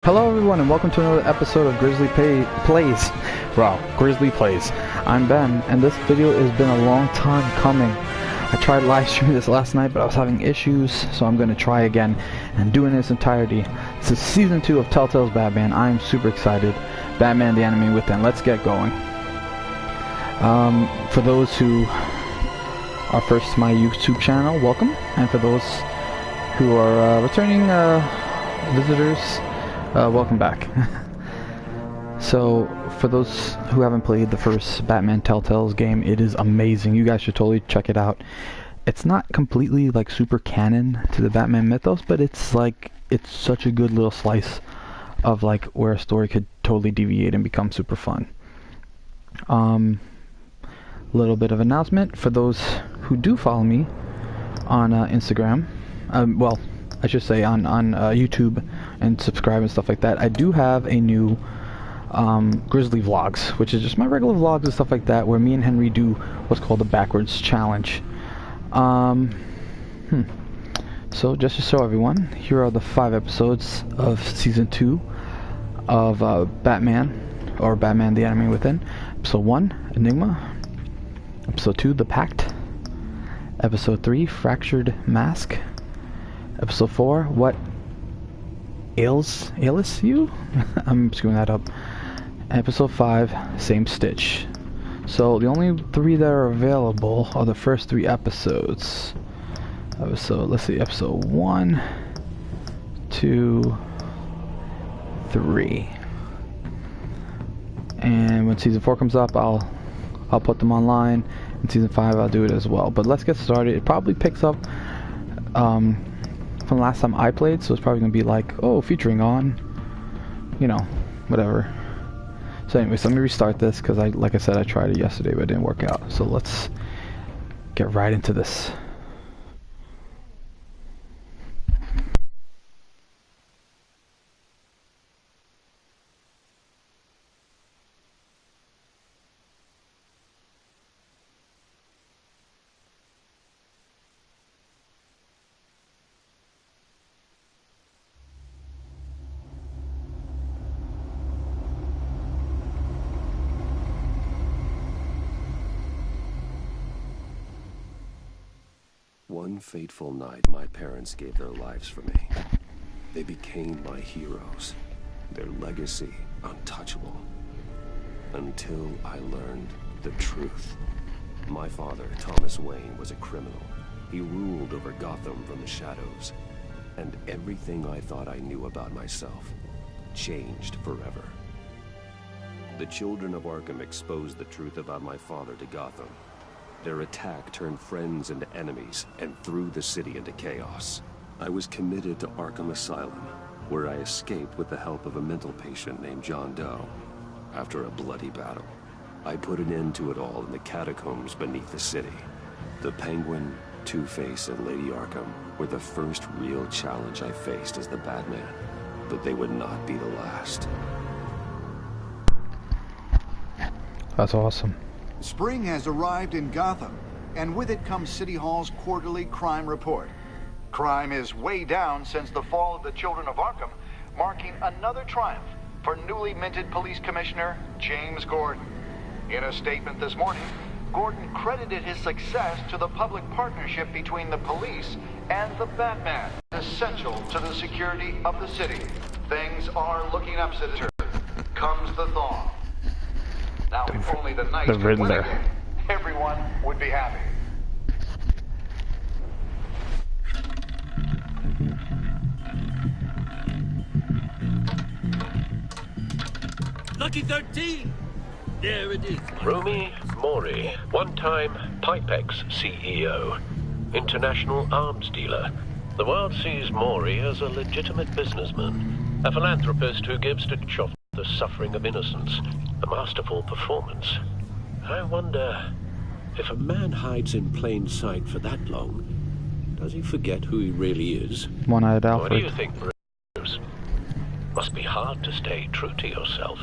Hello everyone and welcome to another episode of Grizzly Plays. Grizzly Plays. I'm Ben and this video has been a long time coming. I tried live streaming this last night but I was having issues, so I'm going to try again and do it in its entirety. This is season 2 of Telltale's Batman. I'm super excited. Batman the Anime Within. Let's get going. For those who are first to my YouTube channel, welcome. And for those who are returning visitors, welcome back. So, for those who haven't played the first Batman Telltale's game, it is amazing. You guys should totally check it out. It's not completely like super canon to the Batman mythos, but it's like, it's such a good little slice of like where a story could totally deviate and become super fun. Little bit of announcement for those who do follow me on Instagram. Well, I should say on YouTube and subscribe and stuff like that. I do have a new Grizzly Vlogs, which is just my regular vlogs and stuff like that, where me and Henry do what's called the Backwards Challenge. So just to show everyone, here are the 5 episodes of Season 2 of Batman, or Batman the Anime Within. Episode 1, Enigma. Episode 2, The Pact. Episode 3, Fractured Mask. Episode 4, What Ails You? I'm screwing that up. Episode 5, Same Stitch. So the only 3 that are available are the first 3 episodes. Let's see, episode 1, 2, 3. And when season 4 comes up, I'll put them online. In season 5 I'll do it as well. But let's get started. It probably picks up from the last time I played, so it's probably gonna be like, oh, featuring on, you know, whatever. So anyways, let me restart this because like I said, I tried it yesterday but it didn't work out. So let's get right into this. One fateful night, my parents gave their lives for me. They became my heroes, their legacy untouchable. Until I learned the truth. My father, Thomas Wayne, was a criminal. He ruled over Gotham from the shadows. And everything I thought I knew about myself changed forever. The children of Arkham exposed the truth about my father to Gotham. Their attack turned friends into enemies and threw the city into chaos. I was committed to Arkham Asylum, where I escaped with the help of a mental patient named John Doe. After a bloody battle, I put an end to it all in the catacombs beneath the city. The Penguin, Two-Face, and Lady Arkham were the first real challenge I faced as the Batman, but they would not be the last. That's awesome. Spring has arrived in Gotham, and with it comes City Hall's quarterly crime report. Crime is way down since the fall of the Children of Arkham, marking another triumph for newly minted Police Commissioner James Gordon. In a statement this morning, Gordon credited his success to the public partnership between the police and the Batman, essential to the security of the city. Things are looking up, citizen. Comes the thaw. Now, if only the Knights could win again, everyone would be happy. Lucky 13! There it is. Romy Mori, one-time Pipex CEO, international arms dealer. The world sees Mori as a legitimate businessman, a philanthropist who gives to chop the suffering of innocence, a masterful performance. I wonder, if a man hides in plain sight for that long, does he forget who he really is? One-eyed Alfred. What do you think, Bruce? Must be hard to stay true to yourself.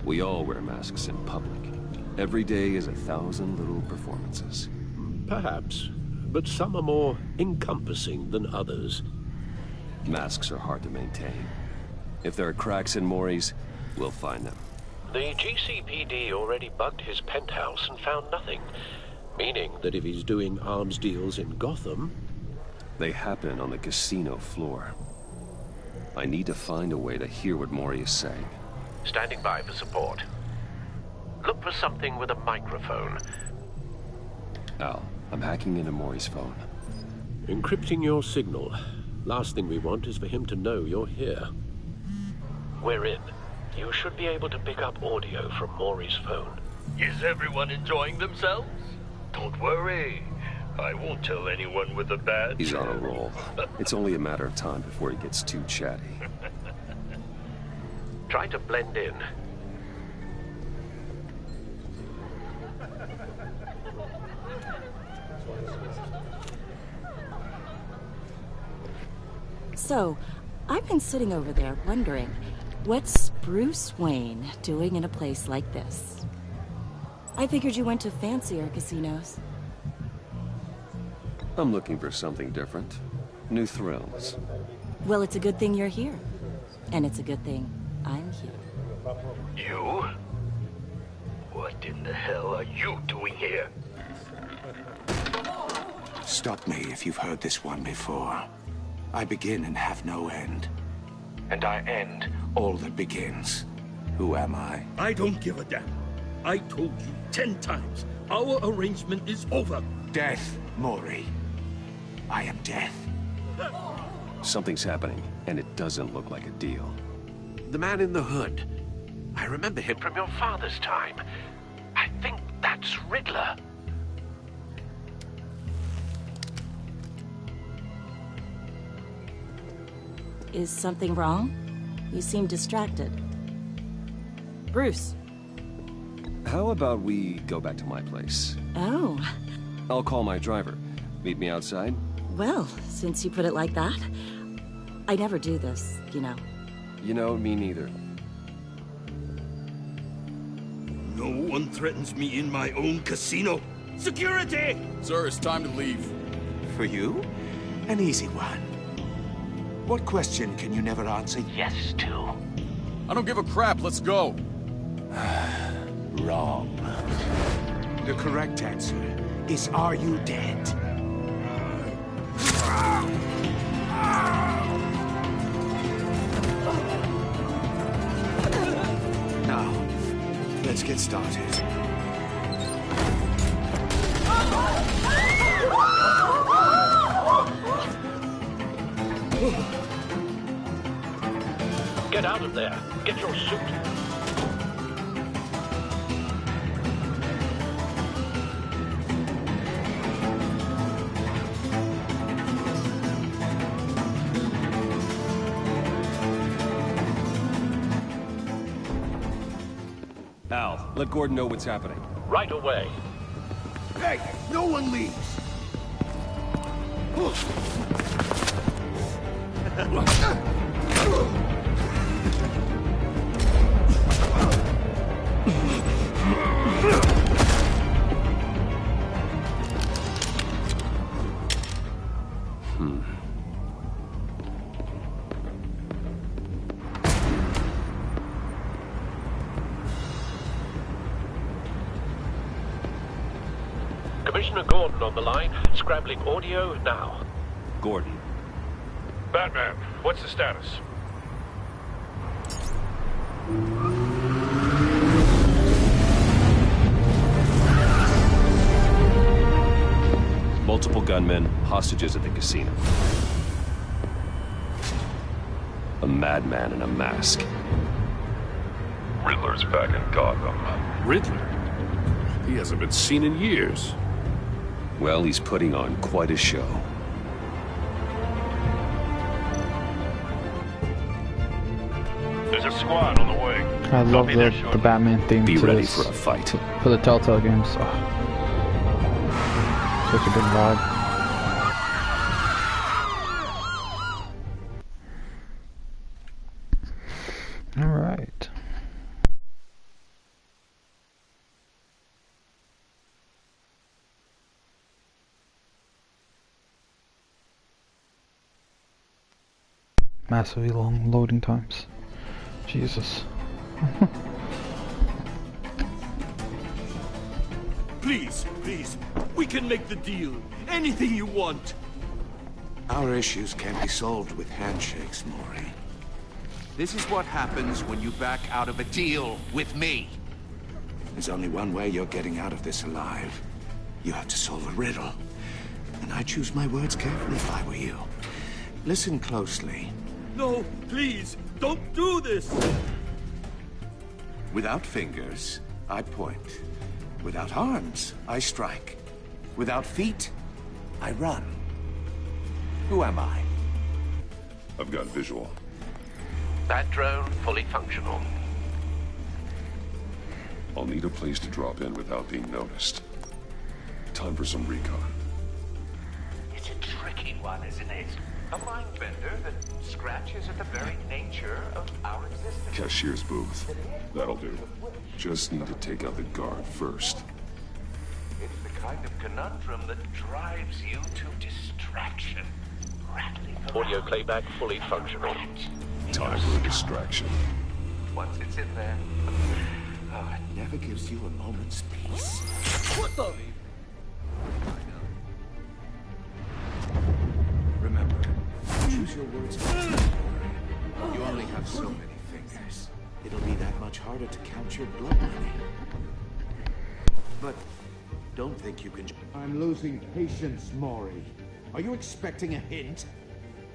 We all wear masks in public. Every day is 1,000 little performances. Perhaps, but some are more encompassing than others. Masks are hard to maintain. If there are cracks in Maury's, we'll find them. The GCPD already bugged his penthouse and found nothing. Meaning that if he's doing arms deals in Gotham... They happen on the casino floor. I need to find a way to hear what Maury is saying. Standing by for support. Look for something with a microphone. Al, I'm hacking into Maury's phone. Encrypting your signal. Last thing we want is for him to know you're here. We're in. You should be able to pick up audio from Maury's phone. Is everyone enjoying themselves? Don't worry. I won't tell anyone with a badge. He's on a roll. It's only a matter of time before he gets too chatty. Try to blend in. So, I've been sitting over there wondering, what's Bruce Wayne doing in a place like this? I figured you went to fancier casinos. I'm looking for something different. New thrills. Well, it's a good thing you're here. And it's a good thing I'm here. You? What in the hell are you doing here? Stop me if you've heard this one before. I begin and have no end. And I end all that begins. Who am I? I don't give a damn. I told you 10 times. Our arrangement is over. Death, Maury. I am death. Something's happening, and it doesn't look like a deal. The man in the hood. I remember him from your father's time. I think that's Riddler. Is something wrong? You seem distracted. Bruce. How about we go back to my place? Oh. I'll call my driver. Meet me outside? Well, since you put it like that, I never do this, you know. You know, me neither. No one threatens me in my own casino. Security! Sir, it's time to leave. For you? An easy one. What question can you never answer yes to? I don't give a crap, let's go. Wrong. The correct answer is, are you dead? Now, let's get started. Get out of there. Get your suit. Al, let Gordon know what's happening. Right away. Hey, no one leaves! Commissioner Gordon on the line. Scrambling audio now. Gordon. Batman, what's the status? Multiple gunmen, hostages at the casino. A madman in a mask. Riddler's back in Gotham. Riddler? He hasn't been seen in years. Well, he's putting on quite a show. There's a squad on the way. I love be there the shortly. Batman theme Be to ready this, for a fight. for the Telltale games. Oh. Such a good vibe. All right. massively long loading times. Jesus. Please, please, we can make the deal. Anything you want. Our issues can't be solved with handshakes, Maury. This is what happens when you back out of a deal with me. There's only one way you're getting out of this alive. You have to solve a riddle. And I choose my words carefully if I were you. Listen closely. No, please, don't do this. Without fingers, I point. Without arms, I strike. Without feet, I run. Who am I? I've got visual. That drone fully functional. I'll need a place to drop in without being noticed. Time for some recon. It's a tricky one, isn't it? A mind bender that scratches at the very nature of our existence. Cashier's booth. That'll do. Just need to take out the guard first. It's the kind of conundrum that drives you to distraction. Rattling Audio around. playback fully functional. Time for a distraction. Once it's in there. Oh, it never gives you a moment's peace. What the? Remember, choose your words carefully. You only have so many fingers. It'll be that much harder to count your blood money. But don't think you can... I'm losing patience, Maury. Are you expecting a hint?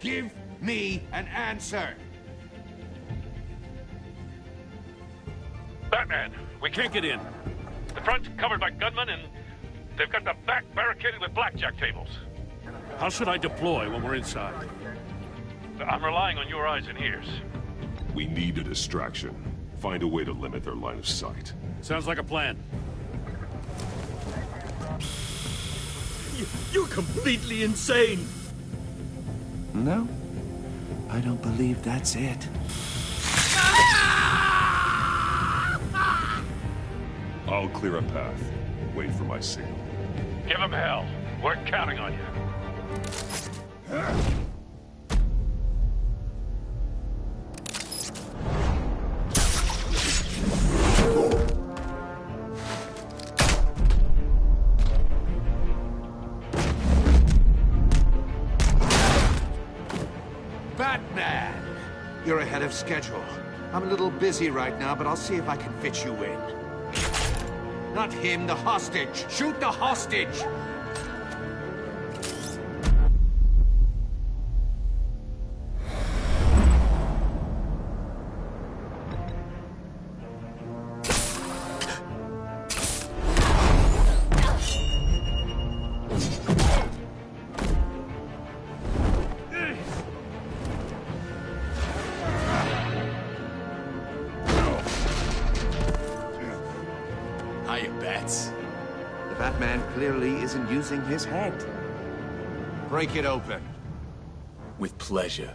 Give me an answer! Batman, we can't get in. The front's covered by gunmen, and they've got the back barricaded with blackjack tables. How should I deploy when we're inside? I'm relying on your eyes and ears. We need a distraction. Find a way to limit their line of sight. Sounds like a plan. You're completely insane! No, I don't believe that's it. I'll clear a path. Wait for my signal. Give them hell. We're counting on you. Batman! You're ahead of schedule. I'm a little busy right now, but I'll see if I can fit you in. Not him, the hostage! Shoot the hostage! The Batman clearly isn't using his head. Break it open. With pleasure.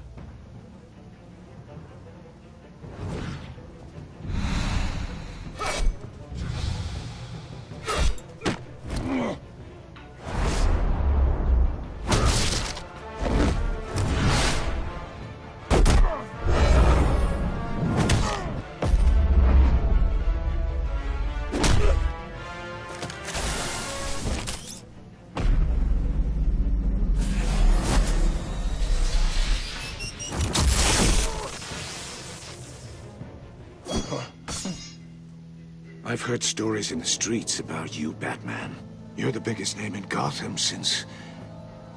I've heard stories in the streets about you, Batman. You're the biggest name in Gotham since...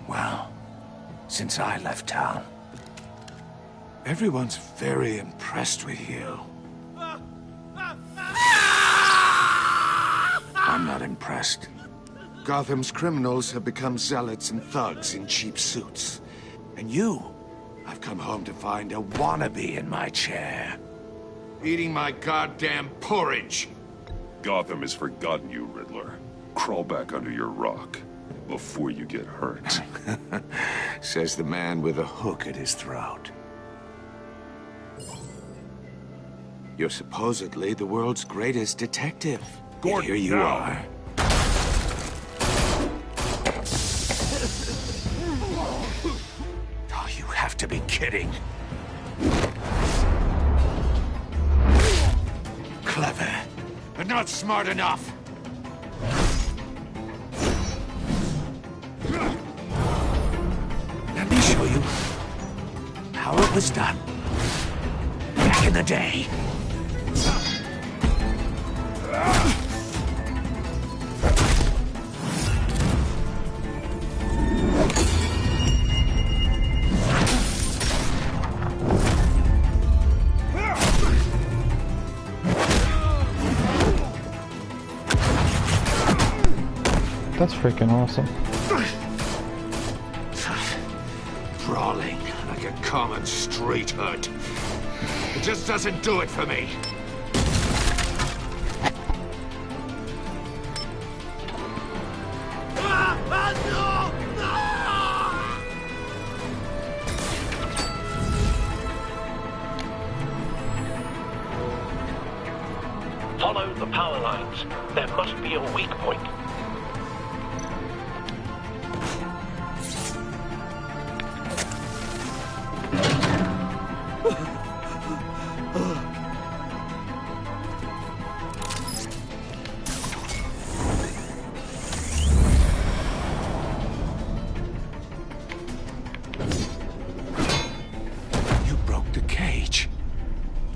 well, since I left town. Everyone's very impressed with you. I'm not impressed. Gotham's criminals have become zealots and thugs in cheap suits. And you, I've come home to find a wannabe in my chair. Eating my goddamn porridge. Gotham has forgotten you, Riddler. Crawl back under your rock before you get hurt. Says the man with a hook at his throat. You're supposedly the world's greatest detective. Gordon, Here you now. are. Oh, you have to be kidding. not smart enough! Let me show you how it was done back in the day. That's freaking awesome. Brawling like a common street hood. It just doesn't do it for me. Follow the power lines. There must be a weak point.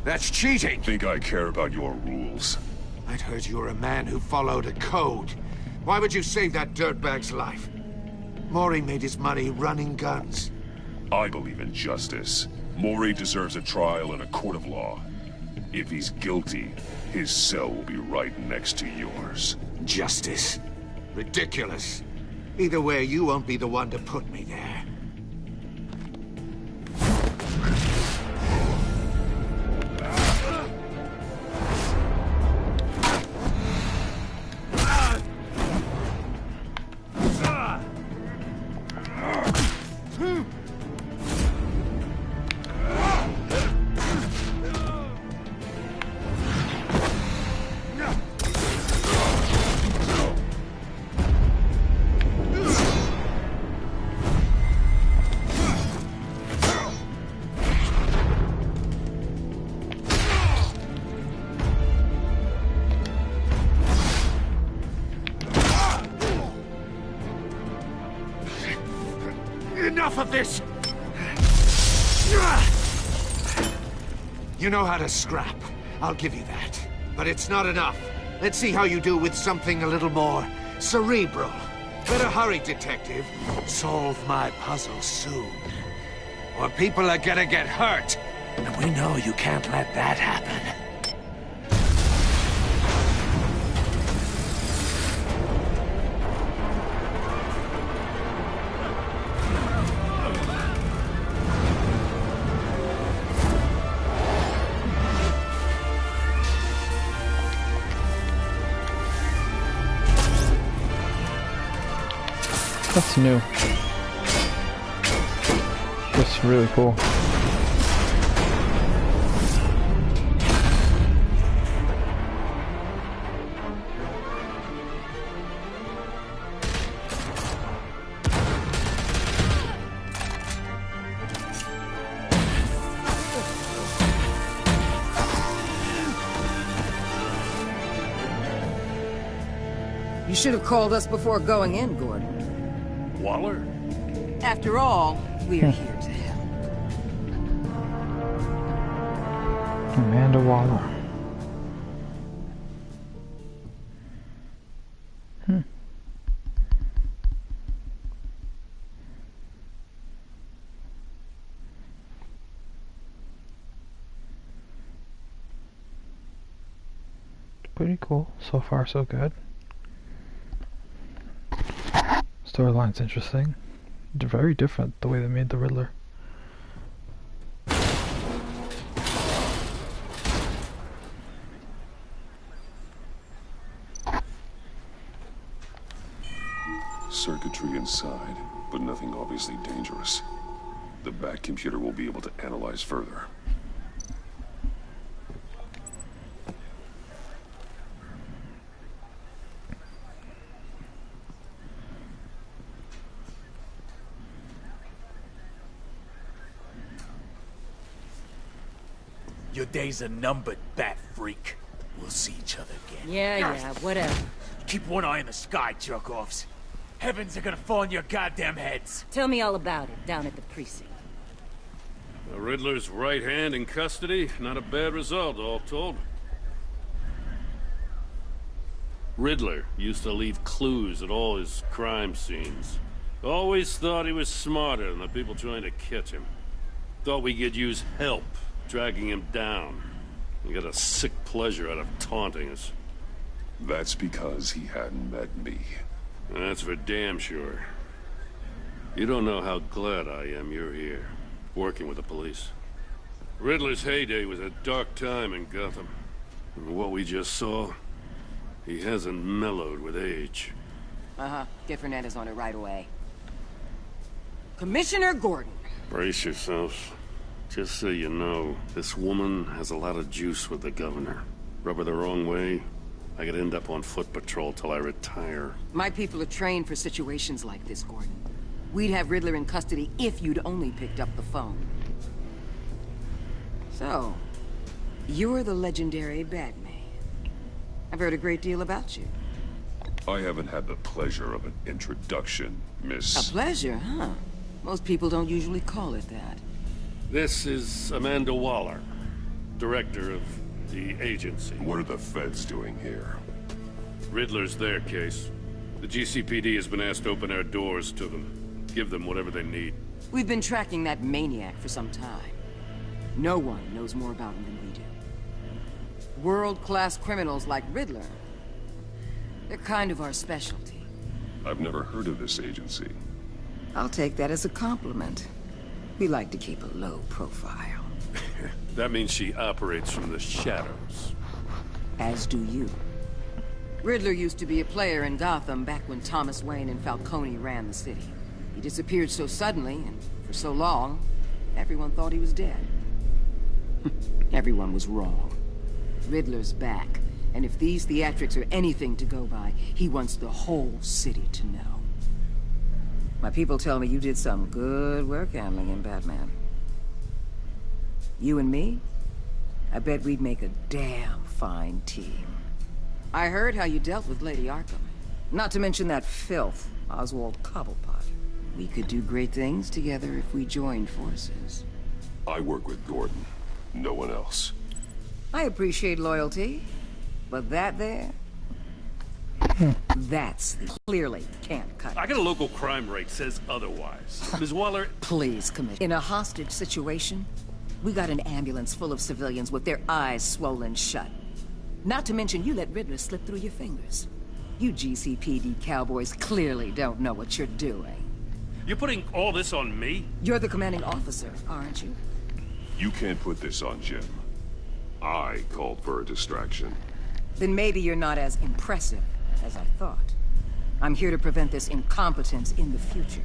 That's cheating! Think I care about your rules? I'd heard you were a man who followed a code. Why would you save that dirtbag's life? Mori made his money running guns. I believe in justice. Mori deserves a trial in a court of law. If he's guilty, his cell will be right next to yours. Justice? Ridiculous. Either way, you won't be the one to put me there. Enough of this! You know how to scrap. I'll give you that. But it's not enough. Let's see how you do with something a little more cerebral. Better hurry, detective. Solve my puzzle soon. Or people are gonna get hurt. And we know you can't let that happen. That's new. That's really cool. You should have called us before going in, Gordon. Waller? After all, we're here to help. Amanda Waller. Pretty cool. So far, so good. Storyline's interesting. They're very different the way they made the Riddler. Circuitry inside, but nothing obviously dangerous. The back computer will be able to analyze further. Your days are numbered, bat freak. We'll see each other again. Yeah, whatever. Keep one eye in the sky, jerk-offs. Heavens are gonna fall on your goddamn heads. Tell me all about it down at the precinct. The Riddler's right hand in custody. Not a bad result, all told. Riddler used to leave clues at all his crime scenes. Always thought he was smarter than the people trying to catch him. Thought we could use help, dragging him down. He got a sick pleasure out of taunting us. That's because he hadn't met me. That's for damn sure. You don't know how glad I am you're here, working with the police. Riddler's heyday was a dark time in Gotham. And what we just saw, he hasn't mellowed with age. Uh-huh. Get Fernandez on it right away. Commissioner Gordon. Brace yourselves. Just so you know, this woman has a lot of juice with the governor. Rub her the wrong way, I could end up on foot patrol till I retire. My people are trained for situations like this, Gordon. We'd have Riddler in custody if you'd only picked up the phone. So, you're the legendary Batman. I've heard a great deal about you. I haven't had the pleasure of an introduction, Miss... A pleasure, huh? Most people don't usually call it that. This is Amanda Waller, director of the agency. What are the feds doing here? Riddler's their case. The GCPD has been asked to open our doors to them. Give them whatever they need. We've been tracking that maniac for some time. No one knows more about him than we do. World-class criminals like Riddler. They're kind of our specialty. I've never heard of this agency. I'll take that as a compliment. We like to keep a low profile. That means she operates from the shadows. As do you. Riddler used to be a player in Gotham back when Thomas Wayne and Falcone ran the city. He disappeared so suddenly, and for so long, everyone thought he was dead. Everyone was wrong. Riddler's back, and if these theatrics are anything to go by, he wants the whole city to know. My people tell me you did some good work handling him, Batman. You and me? I bet we'd make a damn fine team. I heard how you dealt with Lady Arkham. Not to mention that filth, Oswald Cobblepot. We could do great things together if we joined forces. I work with Gordon. No one else. I appreciate loyalty, but that there... that's clearly can't cut it. I got a local crime rate says otherwise. Ms. Waller... Please, Commissioner. In a hostage situation, we got an ambulance full of civilians with their eyes swollen shut. Not to mention you let Riddler slip through your fingers. You GCPD cowboys clearly don't know what you're doing. You're putting all this on me? You're the commanding officer, aren't you? You can't put this on Jim. I called for a distraction. Then maybe you're not as impressive as I thought. I'm here to prevent this incompetence in the future.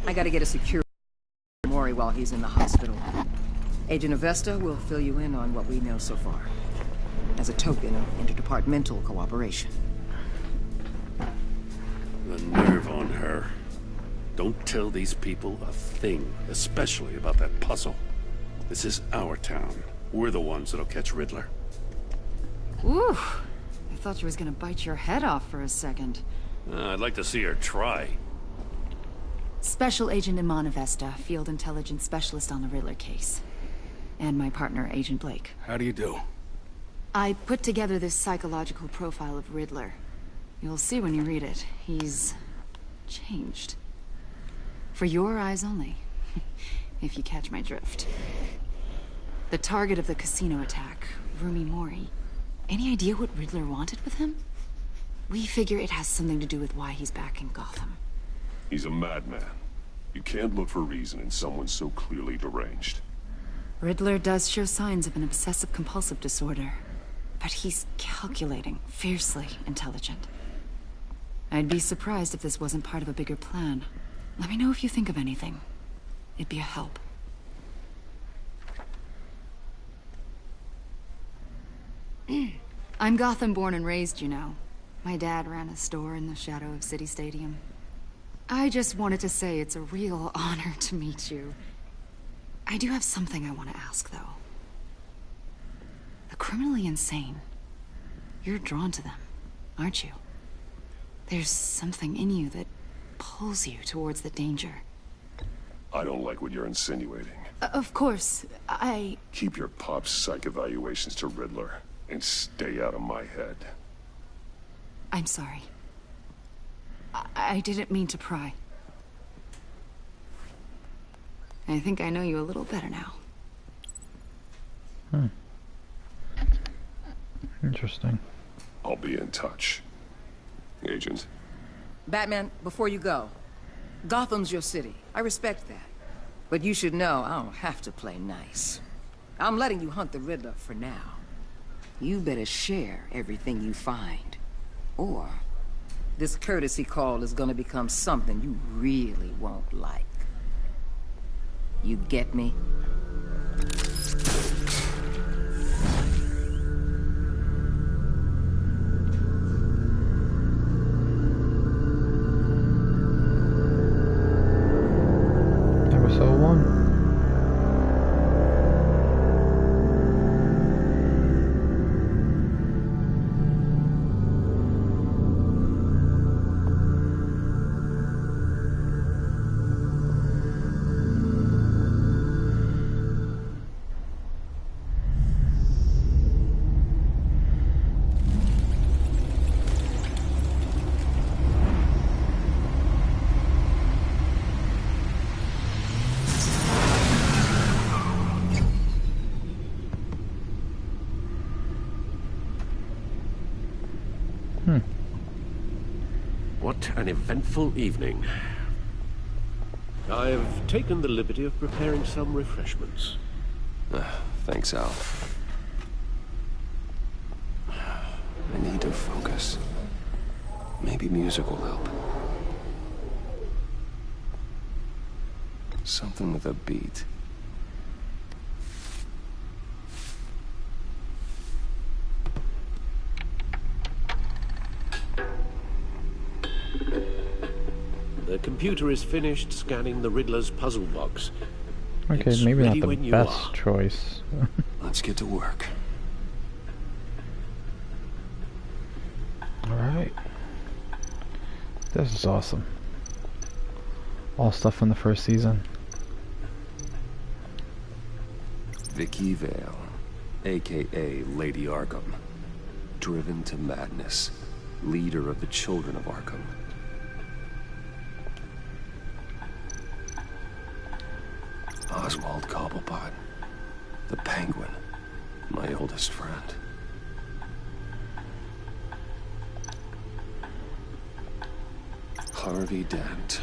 I gotta get a secure Mori while he's in the hospital. Agent Avesta will fill you in on what we know so far, as a token of interdepartmental cooperation. The nerve on her. Don't tell these people a thing, especially about that puzzle. This is our town. We're the ones that'll catch Riddler. Ooh, I thought you was gonna bite your head off for a second. I'd like to see her try. Special Agent Iman Avesta, Field Intelligence Specialist on the Riddler case. And my partner, Agent Blake. How do you do? I put together this psychological profile of Riddler. You'll see when you read it. He's... changed. For your eyes only. If you catch my drift. The target of the casino attack, Rumi Mori. Any idea what Riddler wanted with him? We figure it has something to do with why he's back in Gotham. He's a madman. You can't look for reason in someone so clearly deranged. Riddler does show signs of an obsessive-compulsive disorder. But he's calculating, fiercely intelligent. I'd be surprised if this wasn't part of a bigger plan. Let me know if you think of anything. It'd be a help. I'm Gotham born and raised, you know. My dad ran a store in the shadow of City Stadium. I just wanted to say it's a real honor to meet you. I do have something I want to ask, though. The criminally insane. You're drawn to them, aren't you? There's something in you that pulls you towards the danger. I don't like what you're insinuating. Of course, Keep your pop psych evaluations to Riddler, and stay out of my head. I'm sorry. I didn't mean to pry. I think I know you a little better now. Interesting. I'll be in touch. Agent. Batman, before you go, Gotham's your city. I respect that. But you should know I don't have to play nice. I'm letting you hunt the Riddler for now. You better share everything you find. Or this courtesy call is gonna become something you really won't like. You get me? Episode 1. What an eventful evening. I've taken the liberty of preparing some refreshments. Thanks, Al. I need to focus. Maybe music will help. Something with a beat. The computer is finished scanning the Riddler's puzzle box. Okay, It's maybe not ready the when you best are. choice. Let's get to work. Alright. This is awesome. All stuff from the first season. Vicky Vale, aka Lady Arkham. Driven to madness. Leader of the Children of Arkham. Oswald Cobblepot. The Penguin. My oldest friend. Harvey Dent.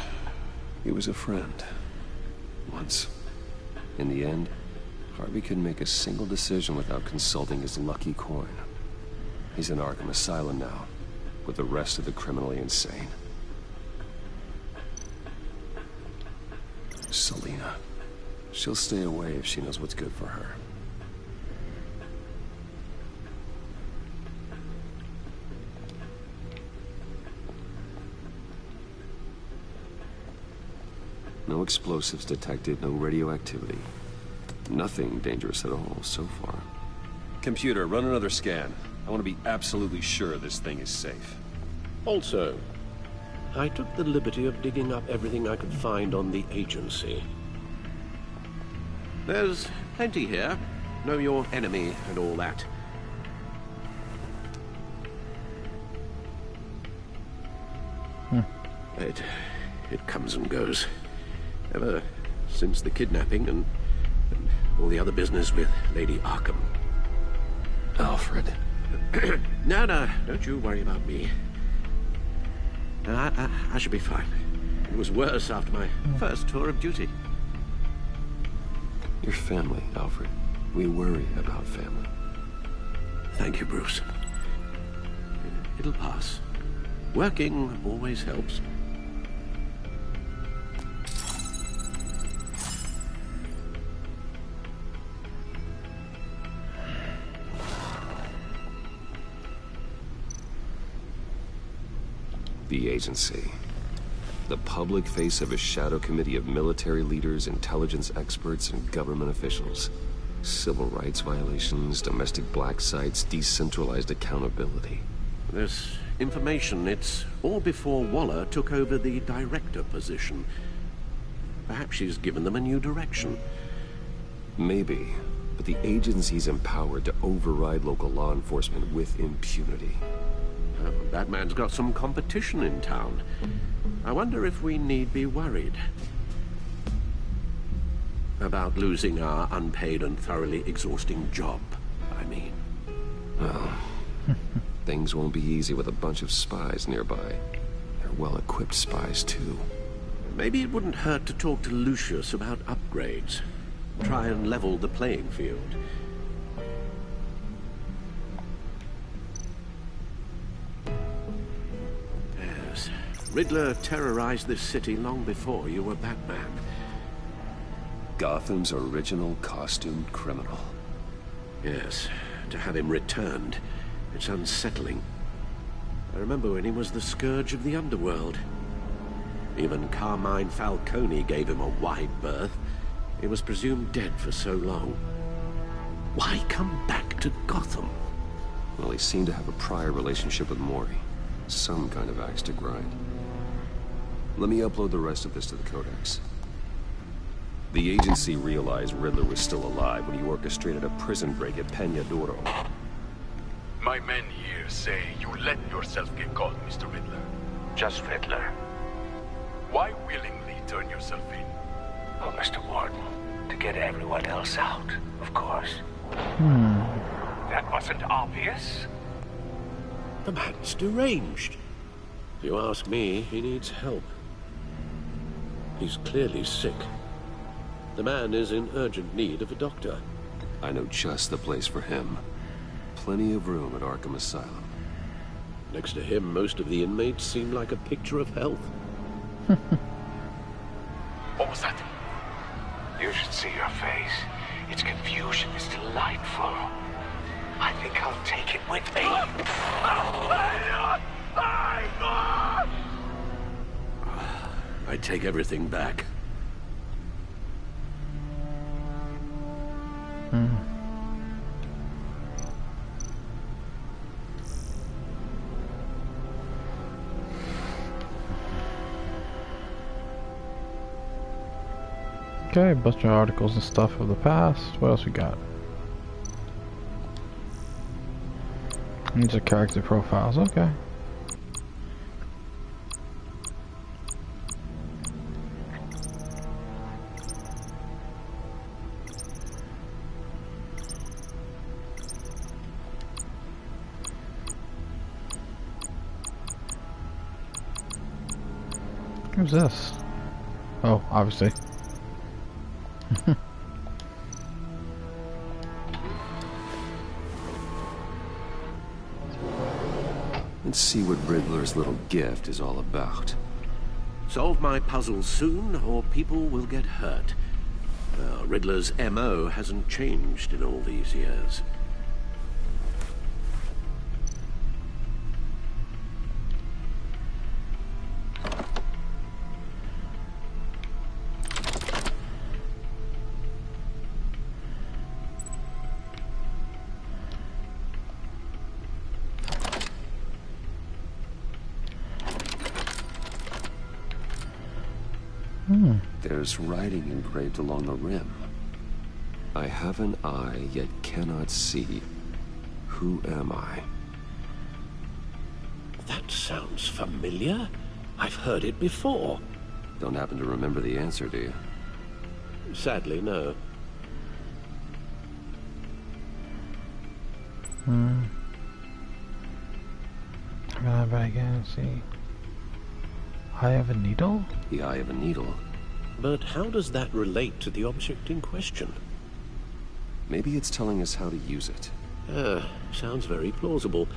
He was a friend. Once. In the end, Harvey couldn't make a single decision without consulting his lucky coin. He's in Arkham Asylum now, with the rest of the criminally insane. Selina. She'll stay away if she knows what's good for her. No explosives detected, no radioactivity. Nothing dangerous at all so far. Computer, run another scan. I want to be absolutely sure this thing is safe. Also, I took the liberty of digging up everything I could find on the agency. There's plenty here. Know your enemy and all that. It comes and goes. Ever since the kidnapping and all the other business with Lady Arkham. Alfred. No, don't you worry about me. I should be fine. It was worse after my first tour of duty. Your family, Alfred. We worry about family. Thank you, Bruce. It'll pass. Working always helps. The agency. The public face of a shadow committee of military leaders, intelligence experts, and government officials. Civil rights violations, domestic black sites, decentralized accountability. This information, it's all before Waller took over the director position. Perhaps she's given them a new direction. Maybe, but the agency's empowered to override local law enforcement with impunity. Batman's got some competition in town. I wonder if we need be worried about losing our unpaid and thoroughly exhausting job, I mean. Well, things won't be easy with a bunch of spies nearby. They're well-equipped spies, too. Maybe it wouldn't hurt to talk to Lucius about upgrades. Try and level the playing field. Yes, Riddler terrorized this city long before you were Batman. Gotham's original costumed criminal. Yes, to have him returned, it's unsettling. I remember when he was the scourge of the underworld. Even Carmine Falcone gave him a wide berth. He was presumed dead for so long. Why come back to Gotham? Well, he seemed to have a prior relationship with Mori. Some kind of axe to grind. Let me upload the rest of this to the Codex. The agency realized Riddler was still alive when he orchestrated a prison break at Peña Duro. My men here say you let yourself get caught, Mr. Riddler. Just Riddler. Why willingly turn yourself in? Oh, Mr. Warden, to get everyone else out, of course. That wasn't obvious. The man's deranged. If you ask me, he needs help. He's clearly sick. The man is in urgent need of a doctor. I know just the place for him. Plenty of room at Arkham Asylum. Next to him, most of the inmates seem like a picture of health. What was that? You should see your face. Its confusion is delightful. I think I'll take it with me. I take everything back. Okay, a bunch of articles and stuff of the past. What else we got? These are character profiles, okay. Who's this? Oh, obviously. Let's see what Riddler's little gift is all about. Solve my puzzles soon, or people will get hurt. Riddler's MO hasn't changed in all these years. There's writing engraved along the rim. I have an eye, yet cannot see. Who am I? That sounds familiar. I've heard it before. Don't happen to remember the answer, do you? Sadly, no. I can see. Eye of a needle? The eye of a needle. But how does that relate to the object in question? Maybe it's telling us how to use it. Sounds very plausible.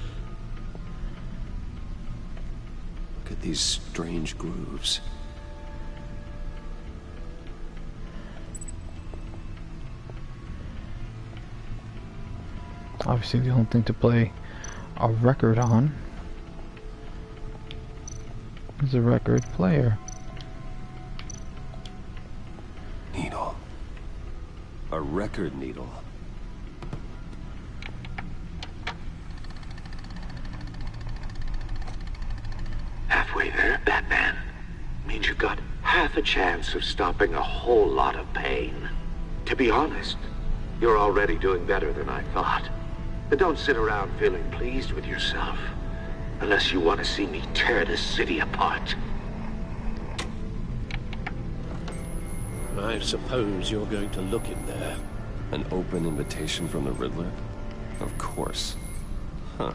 Look at these strange grooves. Obviously the only thing to play a record on is a record player. Needle. A record needle. the chance of stopping a whole lot of pain. To be honest, you're already doing better than I thought. But don't sit around feeling pleased with yourself, unless you want to see me tear this city apart. I suppose you're going to look in there. An open invitation from the Riddler? Of course. Huh.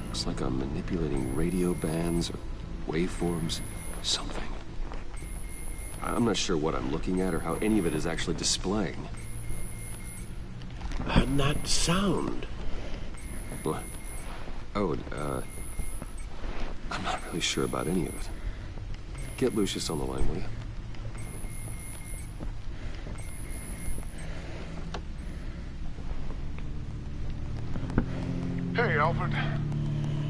Looks like I'm manipulating radio bands or waveforms. Something. I'm not sure what I'm looking at or how any of it is actually displaying. And that sound. What? Oh, I'm not really sure about any of it. Get Lucius on the line, will you? Hey, Alfred.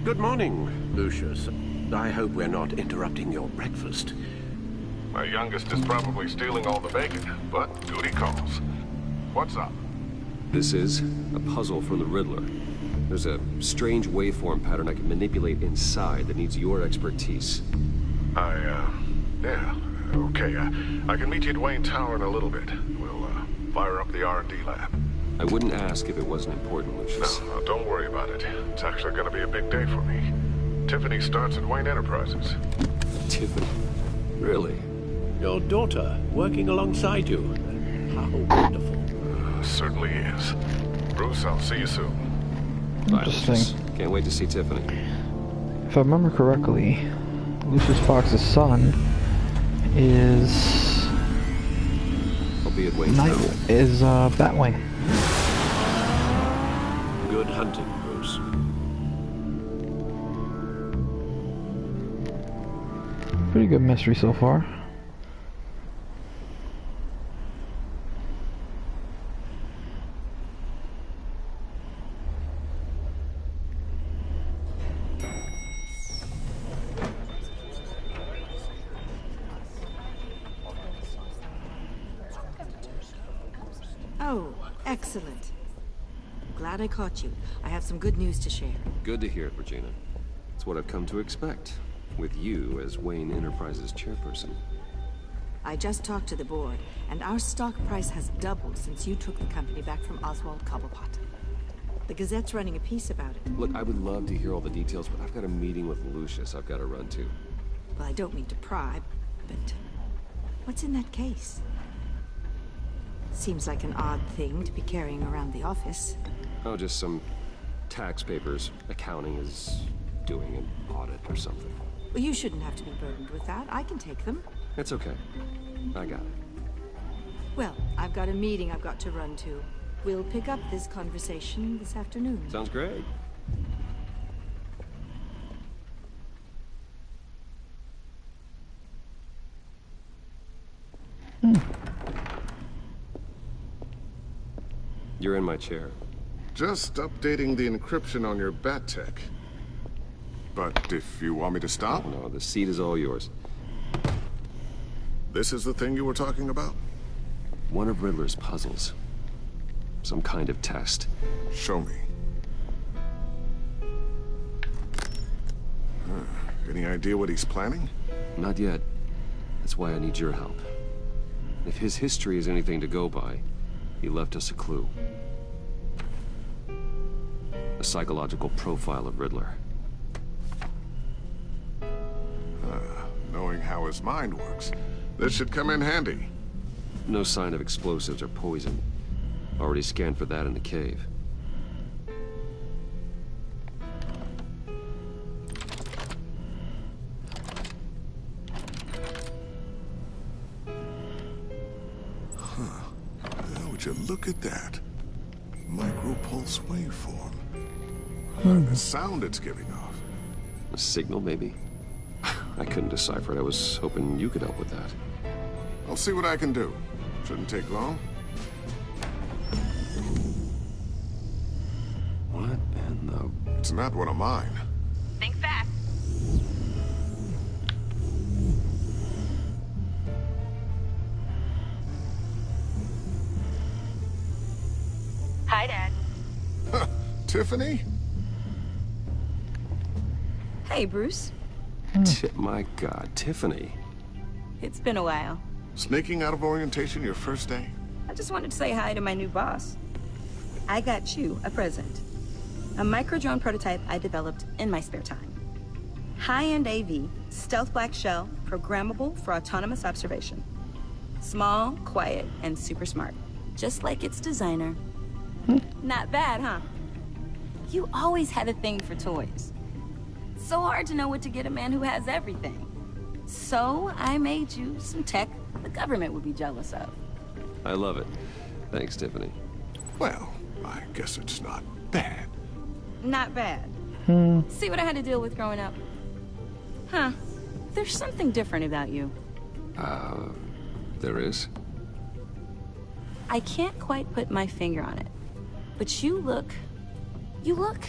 Good morning, Lucius. I hope we're not interrupting your breakfast. My youngest is probably stealing all the bacon, but duty calls. What's up? This is a puzzle from the Riddler. There's a strange waveform pattern I can manipulate inside that needs your expertise. Yeah, okay. I can meet you at Wayne Tower in a little bit. We'll, fire up the R&D lab. I wouldn't ask if it wasn't important, Lucius. No, don't worry about it. It's actually gonna be a big day for me. Tiffany starts at Wayne Enterprises. Tiffany? Really? Your daughter, working alongside you. How wonderful. Certainly is. Bruce, I'll see you soon. Interesting. Can't wait to see Tiffany. If I remember correctly, Lucius Fox's son is... I'll be at Wayne is Batwing. Good hunting, Bruce. Pretty good mystery so far. Oh, excellent. Glad I caught you. I have some good news to share. Good to hear it, Regina. It's what I've come to expect, with you as Wayne Enterprises chairperson. I just talked to the board, and our stock price has doubled since you took the company back from Oswald Cobblepot. The Gazette's running a piece about it. Look, I would love to hear all the details, but I've got a meeting with Lucius I've got to run to. Well, I don't mean to pry, but what's in that case? Seems like an odd thing to be carrying around the office. Oh, just some tax papers. Accounting is doing an audit or something. Well, you shouldn't have to be burdened with that. I can take them. It's okay. I got it. Well, I've got a meeting I've got to run to. We'll pick up this conversation this afternoon. Sounds great. You're in my chair. Just updating the encryption on your bat tech. But if you want me to stop? Oh, no, the seat is all yours. This is the thing you were talking about? One of Riddler's puzzles. Some kind of test. Show me. Any idea what he's planning? Not yet. That's why I need your help. If his history is anything to go by, he left us a clue. A psychological profile of Riddler. Knowing how his mind works, this should come in handy. No sign of explosives or poison. Already scanned for that in the cave. Would you look at that? Micropulse waveform. The sound it's giving off. A signal, maybe? I couldn't decipher it. I was hoping you could help with that. I'll see what I can do. Shouldn't take long. What in the... It's not one of mine. Think fast. Hi, Dad. Tiffany? Hey, Bruce. My God, Tiffany. It's been a while. Sneaking out of orientation your first day? I just wanted to say hi to my new boss. I got you a present. A micro-drone prototype I developed in my spare time. High-end AV, stealth black shell, programmable for autonomous observation. Small, quiet, and super smart. Just like its designer. Not bad, huh? You always had a thing for toys. So hard to know what to get a man who has everything. So I made you some tech the government would be jealous of. I love it. Thanks, Tiffany. Well, I guess it's not bad. Not bad. See what I had to deal with growing up? Huh. There's something different about you. There is? I can't quite put my finger on it. But you look... You look...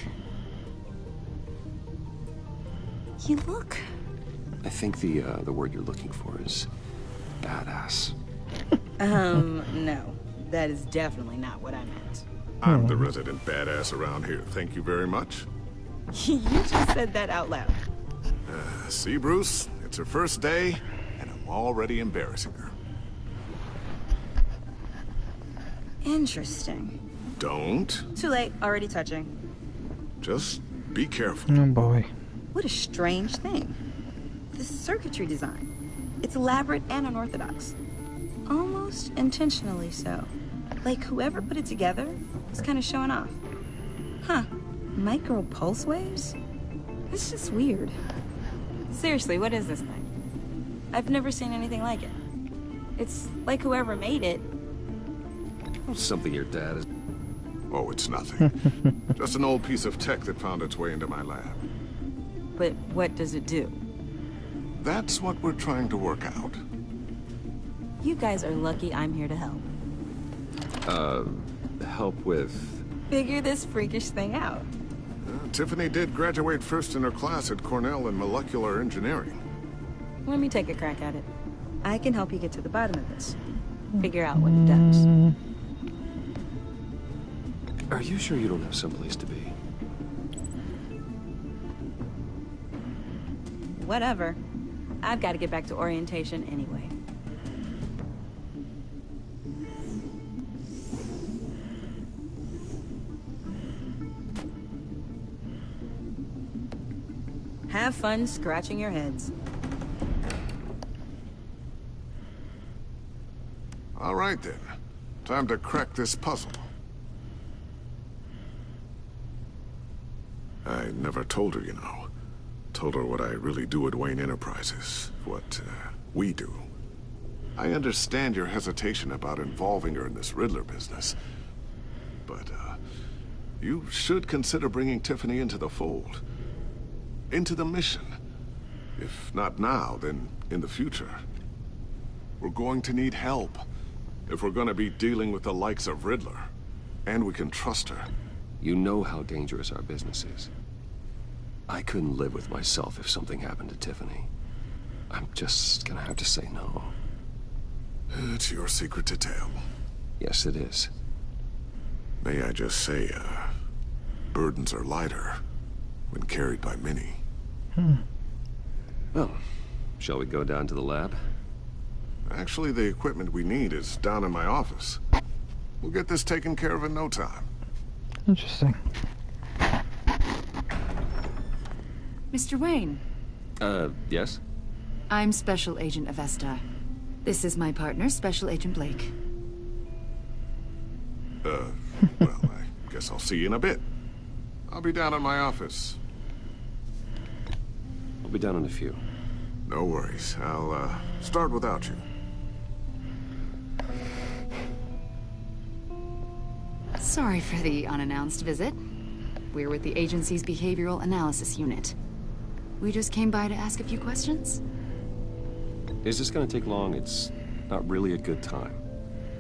I think the word you're looking for is badass. No. That is definitely not what I meant. I'm the resident badass around here. Thank you very much. You just said that out loud. See, Bruce? It's her first day, and I'm already embarrassing her. Interesting. Don't. Too late. Already touching. Just be careful. Oh boy. What a strange thing. The circuitry design. It's elaborate and unorthodox. Almost intentionally so. Like whoever put it together was kind of showing off. Huh. Micro pulse waves? It's just weird. Seriously, what is this thing? I've never seen anything like it. It's like whoever made it. Something your dad is... Oh, it's nothing. Just an old piece of tech that found its way into my lab. But what does it do? That's what we're trying to work out. You guys are lucky I'm here to help. Help with... Figure this freakish thing out. Tiffany did graduate first in her class at Cornell in molecular engineering. Let me take a crack at it. I can help you get to the bottom of this. Figure out what it does. Are you sure you don't have someplace to be? Whatever. I've got to get back to orientation anyway. Have fun scratching your heads. All right, then. Time to crack this puzzle. I never told her, you know. Told her what I really do at Wayne Enterprises. What, we do. I understand your hesitation about involving her in this Riddler business. But, you should consider bringing Tiffany into the fold. Into the mission. If not now, then in the future. We're going to need help. If we're gonna be dealing with the likes of Riddler. And we can trust her. You know how dangerous our business is. I couldn't live with myself if something happened to Tiffany. I'm just gonna have to say no. It's your secret to tell. Yes, it is. May I just say, burdens are lighter when carried by many. Well, shall we go down to the lab? Actually, the equipment we need is down in my office. We'll get this taken care of in no time. Interesting. Mr. Wayne. Yes? I'm Special Agent Avesta. This is my partner, Special Agent Blake. Well, I guess I'll see you in a bit. I'll be down in my office. I'll be down in a few. No worries. I'll, start without you. Sorry for the unannounced visit. We're with the agency's Behavioral Analysis Unit. We just came by to ask a few questions. Is this gonna take long? It's not really a good time.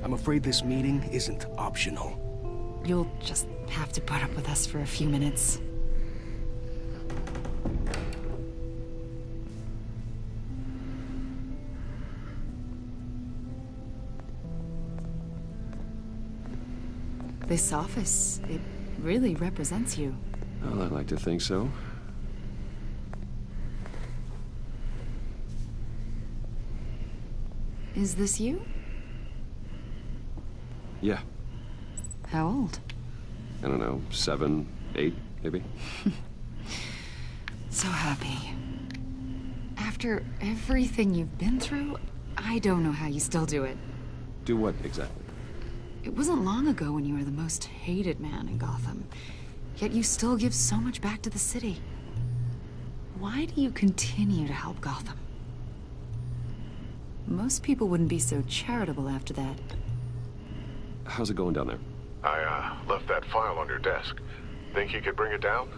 I'm afraid this meeting isn't optional. You'll just have to put up with us for a few minutes. This office, it really represents you. Well, I'd like to think so. Is this you? Yeah. How old? I don't know, 7, 8, maybe? So happy. After everything you've been through, I don't know how you still do it. Do what, exactly? It wasn't long ago when you were the most hated man in Gotham. Yet you still give so much back to the city. Why do you continue to help Gotham? Most people wouldn't be so charitable after that. How's it going down there? I, left that file on your desk. Think you could bring it down?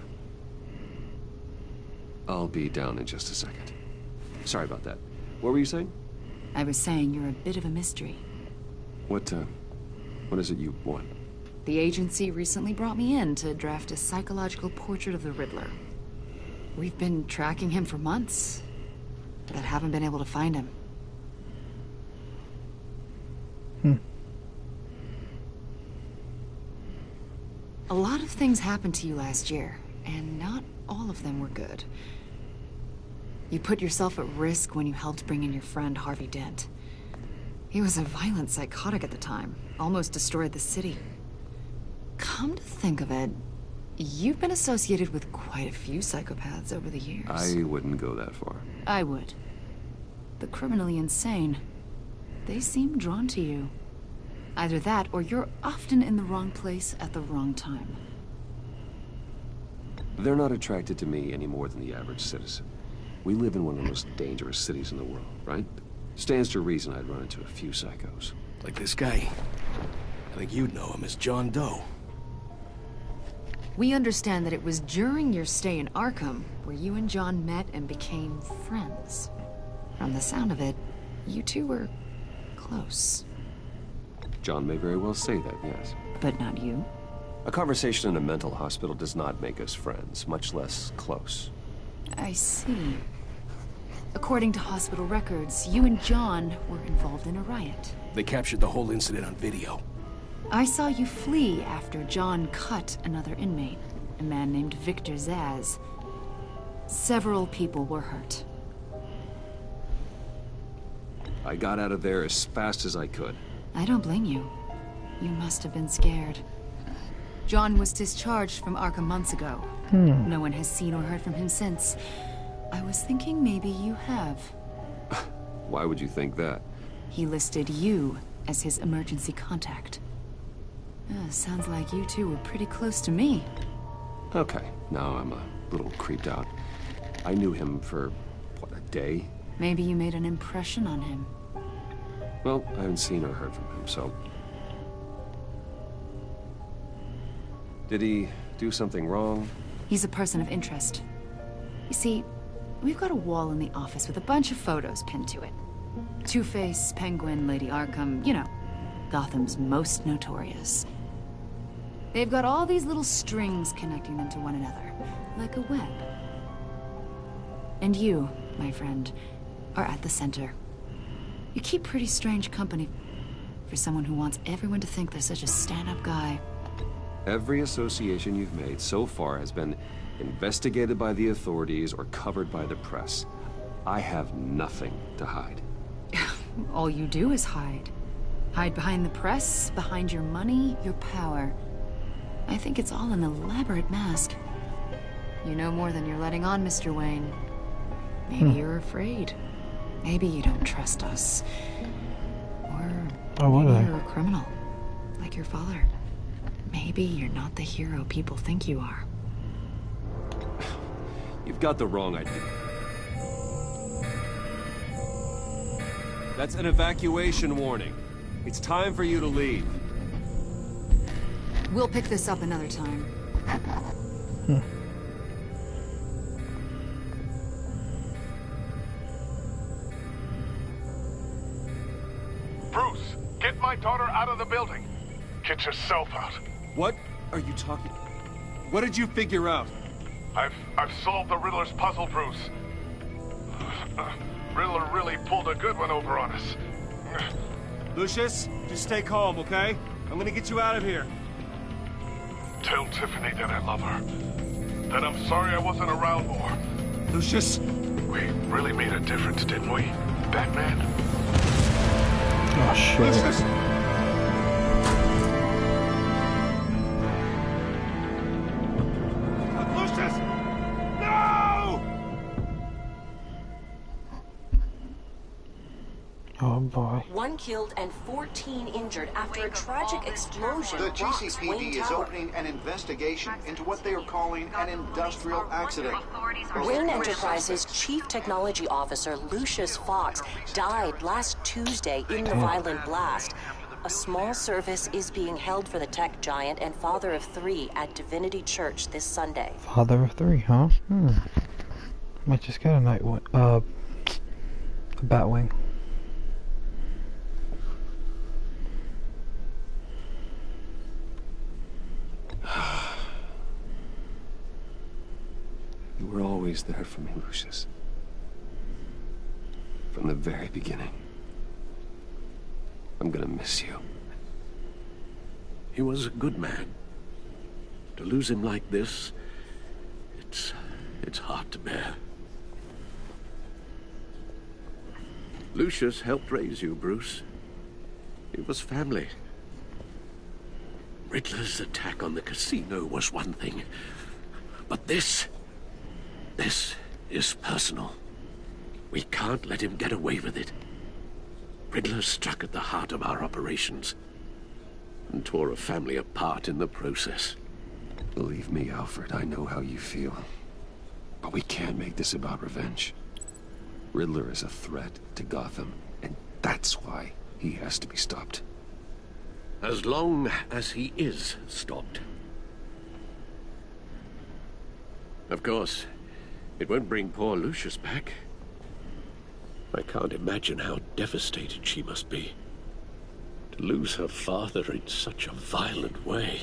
I'll be down in just a second. Sorry about that. What were you saying? I was saying you're a bit of a mystery. What is it you want? The agency recently brought me in to draft a psychological portrait of the Riddler. We've been tracking him for months, but haven't been able to find him. A lot of things happened to you last year, and not all of them were good. You put yourself at risk when you helped bring in your friend Harvey Dent. He was a violent psychotic at the time, almost destroyed the city. Come to think of it, you've been associated with quite a few psychopaths over the years. I wouldn't go that far. I would. The criminally insane. They seem drawn to you. Either that, or you're often in the wrong place at the wrong time. They're not attracted to me any more than the average citizen. We live in one of the most dangerous cities in the world, right? Stands to reason I'd run into a few psychos. Like this guy. I think you'd know him as John Doe. We understand that it was during your stay in Arkham where you and John met and became friends. From the sound of it, you two were close. John may very well say that, yes. But not you. A conversation in a mental hospital does not make us friends, much less close. I see. According to hospital records, you and John were involved in a riot. They captured the whole incident on video. I saw you flee after John cut another inmate, a man named Victor Zaz. Several people were hurt. I got out of there as fast as I could. I don't blame you. You must have been scared. John was discharged from Arkham months ago. No one has seen or heard from him since. I was thinking maybe you have. Why would you think that? He listed you as his emergency contact. Sounds like you two were pretty close to me. Okay, now I'm a little creeped out. I knew him for, what, a day? Maybe you made an impression on him. Well, I haven't seen or heard from him, so... Did he do something wrong? He's a person of interest. You see, we've got a wall in the office with a bunch of photos pinned to it. Two-Face, Penguin, Lady Arkham, you know, Gotham's most notorious. They've got all these little strings connecting them to one another, like a web. And you, my friend, are at the center. You keep pretty strange company for someone who wants everyone to think they're such a stand-up guy. Every association you've made so far has been investigated by the authorities or covered by the press. I have nothing to hide. All you do is hide. Hide behind the press, behind your money, your power. I think it's all an elaborate mask. You know more than you're letting on, Mr. Wayne. Maybe you're afraid. Maybe you don't trust us. Or maybe you're a criminal, like your father. Maybe you're not the hero people think you are. You've got the wrong idea. That's an evacuation warning. It's time for you to leave. We'll pick this up another time. Bruce, get my daughter out of the building. Get yourself out. What are you talking? What did you figure out? I've solved the Riddler's puzzle, Bruce. Riddler really pulled a good one over on us. Lucius, just stay calm, okay? I'm gonna get you out of here. Tell Tiffany that I love her. That I'm sorry I wasn't around more. Lucius? We really made a difference, didn't we, Batman? Oh shit. Lucius! Lucius! No! Oh boy. 1 killed and 14 injured after a tragic explosion. The rocks GCPD Wayne is Tower. opening an investigation into what they are calling an industrial accident. Wayne Enterprises Chief Technology Officer Lucius Fox died last Tuesday in the violent blast. A small service is being held for the tech giant and father of 3 at Divinity Church this Sunday. Father of 3, huh? Might just get a a Batwing. You were always there for me, Lucius. From the very beginning. I'm gonna miss you. He was a good man. To lose him like this, it's hard to bear. Lucius helped raise you, Bruce. It was family. Riddler's attack on the casino was one thing, but this is personal. We can't let him get away with it. Riddler struck at the heart of our operations and tore a family apart in the process. Believe me, Alfred, I know how you feel. But we can't make this about revenge. Riddler is a threat to Gotham, and that's why he has to be stopped. As long as he is stopped. Of course, it won't bring poor Lucius back. I can't imagine how devastated she must be. To lose her father in such a violent way.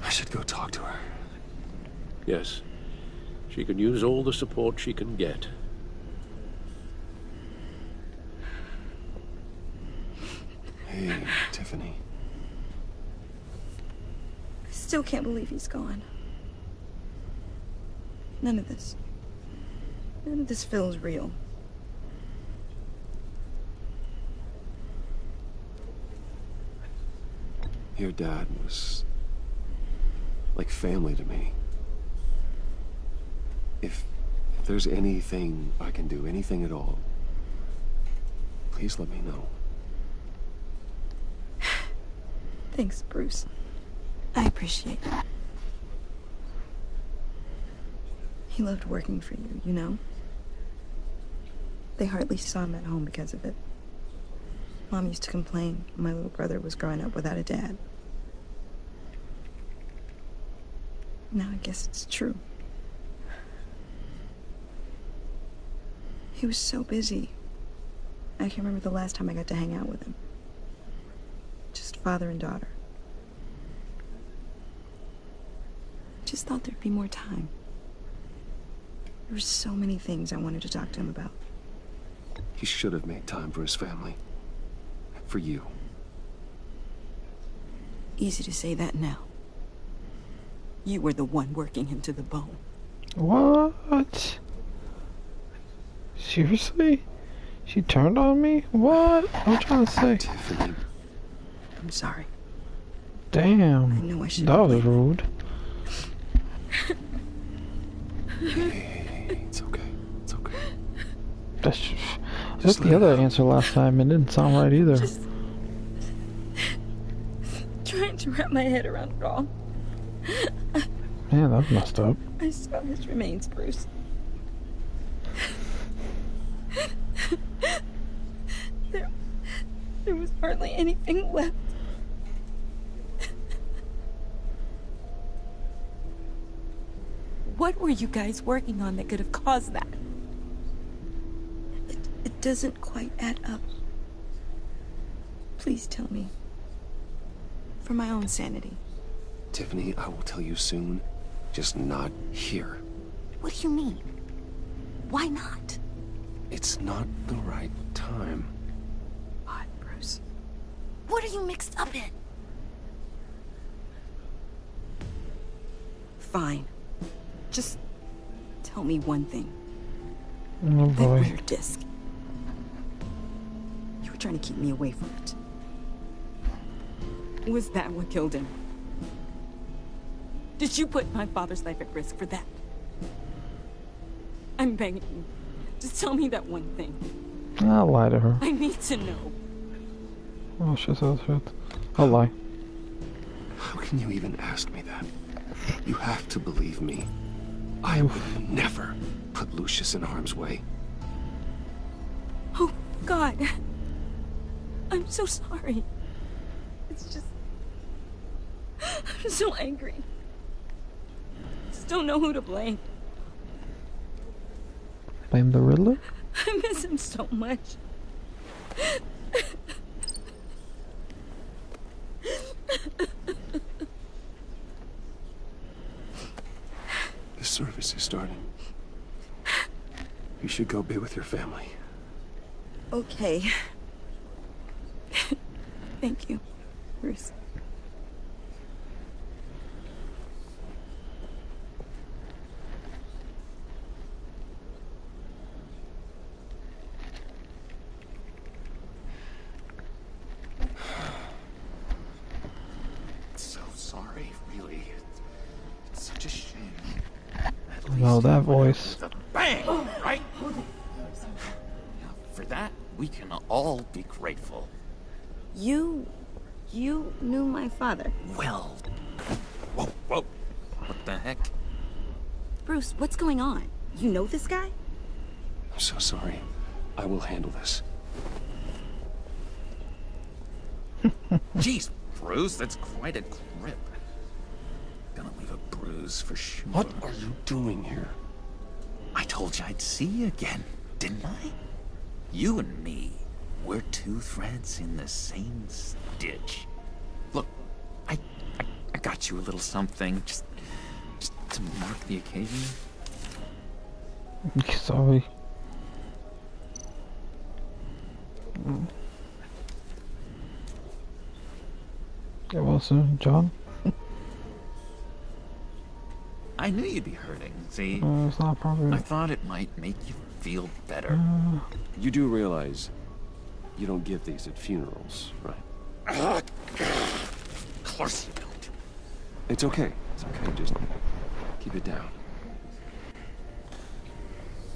I should go talk to her. Yes, she can use all the support she can get. Hey, Tiffany. I still can't believe he's gone. None of this feels real. Your dad was like family to me. If there's anything I can do, anything at all, please let me know. Thanks, Bruce. I appreciate it. He loved working for you, you know? They hardly saw him at home because of it. Mom used to complain my little brother was growing up without a dad. Now I guess it's true. He was so busy. I can't remember the last time I got to hang out with him. Just father and daughter. Just thought there'd be more time. There were so many things I wanted to talk to him about. He should have made time for his family. For you. Easy to say that now. You were the one working him to the bone. What? Seriously? She turned on me? What? I'm trying to say. Tiffany. I'm sorry. Damn. I know I should. That was rude. Hey, it's okay. It's okay. That's the other answer last time. It didn't sound right either. Just trying to wrap my head around it all. Man, that's messed up. I saw his remains, Bruce. There was hardly anything left. What were you guys working on that could have caused that? It doesn't quite add up. Please tell me. For my own sanity. Tiffany, I will tell you soon. Just not here. What do you mean? Why not? It's not the right time. What, Bruce? What are you mixed up in? Fine. Just tell me one thing. Oh That boy. weird disc. You were trying to keep me away from it. Was that what killed him? Did you put my father's life at risk for that? I'm begging you. Just tell me that one thing. I'll lie to her. I need to know. Oh, she says shit. I'll lie. How can you even ask me that? You have to believe me. I would never put Lucius in harm's way. Oh, God. I'm so sorry. It's just... I'm so angry. Just don't know who to blame. Blame the Riddler? I miss him so much. The service is starting. You should go be with your family. Okay. Thank you, Bruce. So sorry, really. It's such a shame. No, that voice. Bang! Right? For that, we can all be grateful. You knew my father. Well... Whoa, whoa. What the heck? Bruce, what's going on? You know this guy? I'm so sorry. I will handle this. Jeez, Bruce, that's quite a grip. Gonna leave a bruise for sure. What are you doing here? I told you I'd see you again, didn't I? You and me, we're two threads in the same stitch. Look, I got you a little something, just to mark the occasion. Sorry. Get well soon, John. I knew you'd be hurting, see? It's not appropriate. I thought it might make you feel better. You do realize you don't give these at funerals, right? Of course you don't. It's okay. It's okay. Just keep it down.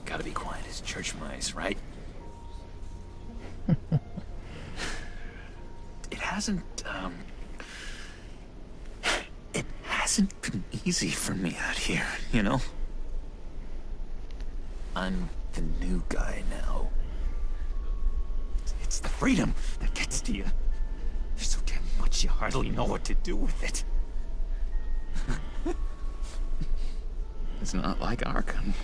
Gotta be quiet as church mice, right? It hasn't been easy for me out here, you know? I'm the new guy now. It's the freedom that gets to you. There's so damn much you hardly know what to do with it. It's not like Arkham.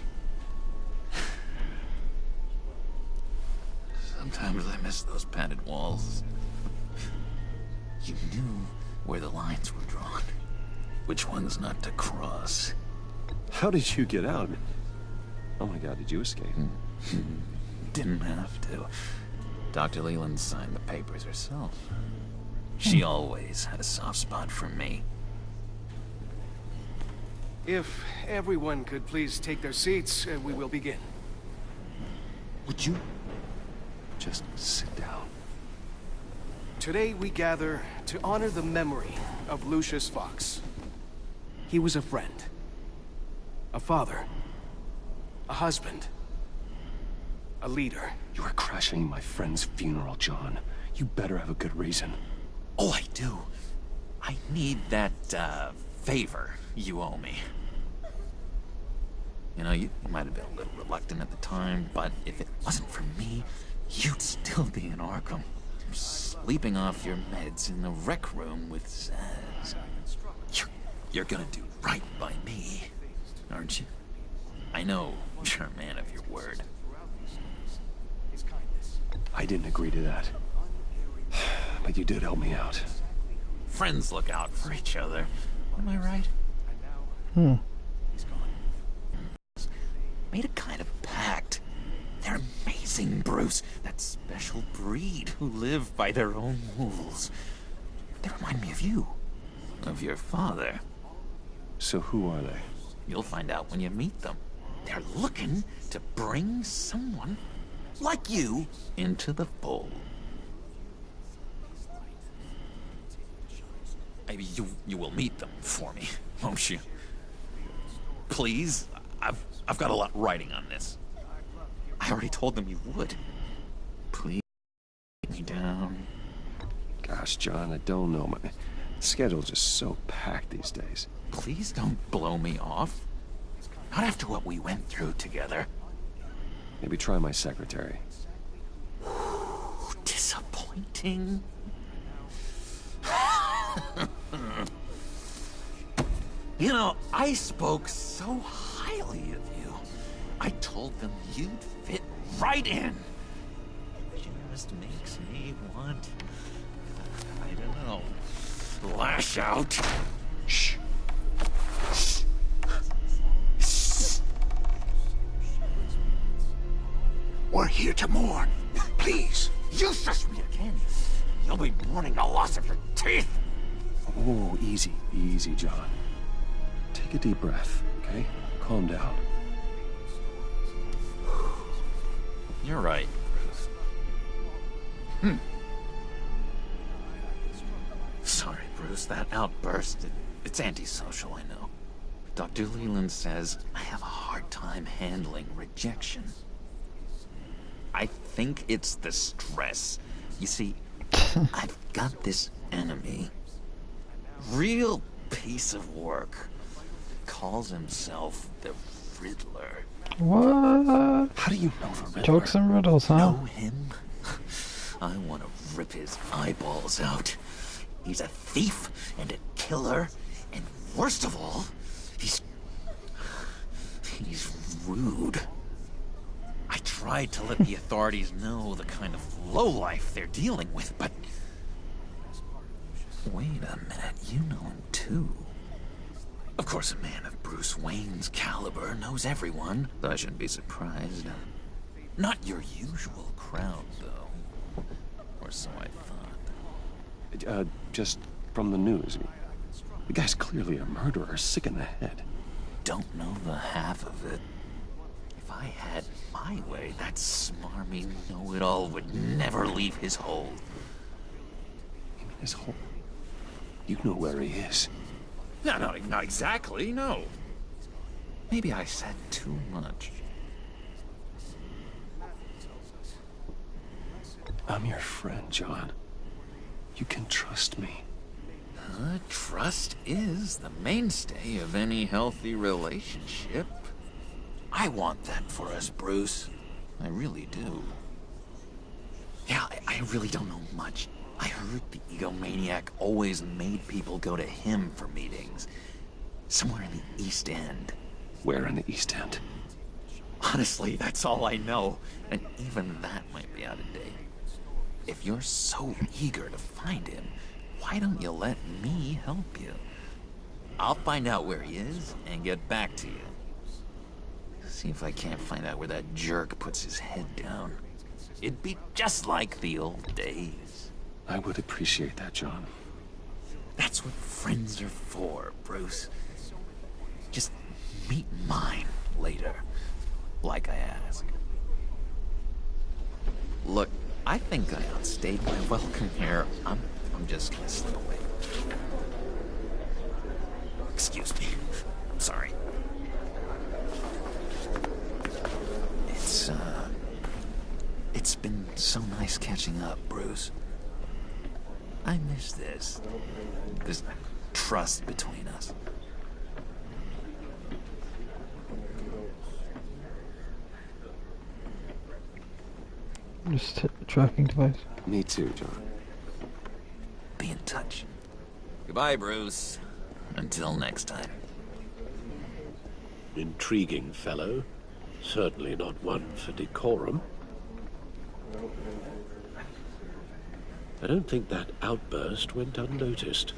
Sometimes I miss those padded walls. You knew where the lines were drawn. Which ones not to cross. How did you get out? Oh my God, did you escape? Didn't have to. Dr. Leland signed the papers herself. She always had a soft spot for me. If everyone could please take their seats, we will begin. Would you just sit down? Today we gather to honor the memory of Lucius Fox. He was a friend, a father, a husband, a leader. You are crashing my friend's funeral, John. You better have a good reason. Oh, I do. I need that, favor you owe me. You know, you might have been a little reluctant at the time, but if it wasn't for me, you'd still be in Arkham. Sleeping off your meds in the rec room with Says. You're gonna do right by me, aren't you? I know you're a man of your word. I didn't agree to that. But you did help me out. Friends look out for each other. Am I right? Made a kind of pact. They're amazing, Bruce. That special breed who live by their own rules. They remind me of you. Of your father. So who are they? You'll find out when you meet them. They're looking to bring someone like you into the fold. Maybe you will meet them for me, won't you? Please? I've got a lot riding on this. I already told them you would. Please get me down. Gosh, John, I don't know. My schedule's just so packed these days. Please don't blow me off. Not after what we went through together. Maybe try my secretary. Disappointing. You know, I spoke so highly of you. I told them you'd fit right in. Just makes me want, I don't know, lash out. Shh. Shh. Shh. We're here to mourn. Please. You shush me again. You'll be mourning the loss of your teeth. Oh, easy, easy, John. Take a deep breath, okay? Calm down. You're right, Bruce. Sorry, Bruce, that outburst, it's antisocial, I know. Dr. Leland says I have a hard time handling rejection. I think it's the stress. You see, I've got this enemy. Real piece of work. Calls himself the Riddler. What? How do you know the Riddler? Jokes and riddles, huh? Know him? I want to rip his eyeballs out. He's a thief and a killer, and worst of all, he's rude. I tried to let the authorities know the kind of lowlife they're dealing with, but... Wait a minute, you know him too. Of course, a man of Bruce Wayne's caliber knows everyone, so I shouldn't be surprised. Not your usual crowd, though. Or so I thought. Just from the news. The guy's clearly a murderer, sick in the head. Don't know the half of it. If I had my way, that smarmy know-it-all would never leave his hole. You mean his hole? You know where he is. No, not exactly, no. Maybe I said too much. I'm your friend, John. You can trust me. Trust is the mainstay of any healthy relationship. I want that for us, Bruce. I really do. Yeah, I really don't know much. I heard the egomaniac always made people go to him for meetings. Somewhere in the East End. Where in the East End? Honestly, that's all I know. And even that might be out of date. If you're so eager to find him, why don't you let me help you? I'll find out where he is and get back to you. See if I can't find out where that jerk puts his head down. It'd be just like the old days. I would appreciate that, John. That's what friends are for, Bruce. Just meet mine later, like I asked. Look, I think I outstayed my welcome here. I'm just gonna slip away. Excuse me. Sorry. It's been so nice catching up, Bruce. I miss this trust between us. Just hit the tracking device. Me too, John. Be in touch. Goodbye, Bruce. Until next time. Intriguing fellow. Certainly not one for decorum. I don't think that outburst went unnoticed.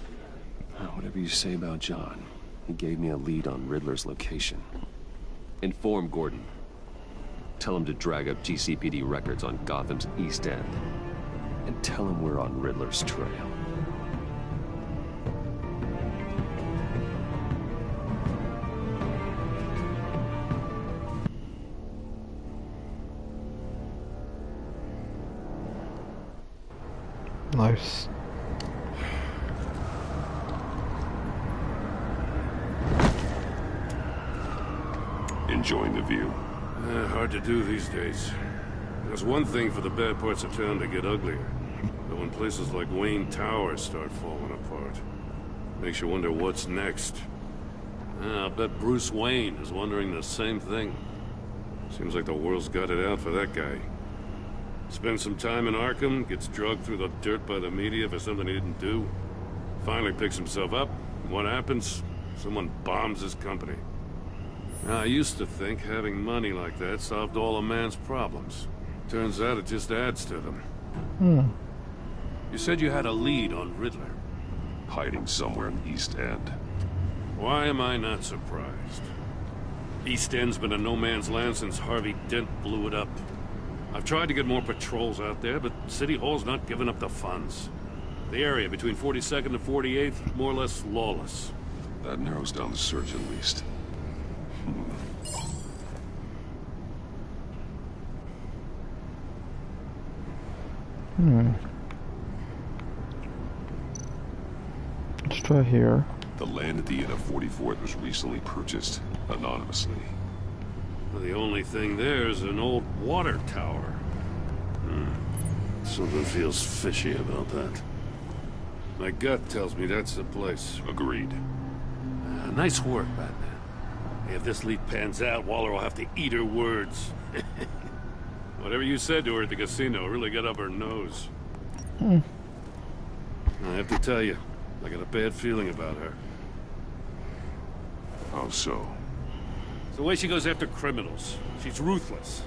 Whatever you say about John, he gave me a lead on Riddler's location. Inform Gordon. Tell him to drag up GCPD records on Gotham's East End. And tell him we're on Riddler's trail. Nice. Enjoying the view. Hard to do these days. There's one thing for the bad parts of town to get uglier. But when places like Wayne Tower start falling apart, makes you wonder what's next. I bet Bruce Wayne is wondering the same thing. Seems like the world's got it out for that guy. Spends some time in Arkham, gets drugged through the dirt by the media for something he didn't do. Finally picks himself up, and what happens? Someone bombs his company. Now, I used to think having money like that solved all a man's problems. Turns out it just adds to them. You said you had a lead on Riddler. Hiding somewhere in the East End. Why am I not surprised? East End's been a no-man's land since Harvey Dent blew it up. I've tried to get more patrols out there, but City Hall's not giving up the funds. The area between 42nd and 48th, more or less lawless. That narrows down the search at least. Let's try here. The land at the end of 44th was recently purchased anonymously. Well, the only thing there is an old water tower. Something feels fishy about that. My gut tells me that's the place. Agreed. Nice work, Batman. If this lead pans out, Waller will have to eat her words. Whatever you said to her at the casino really got up her nose. I have to tell you, I got a bad feeling about her. How so? It's the way she goes after criminals. She's ruthless.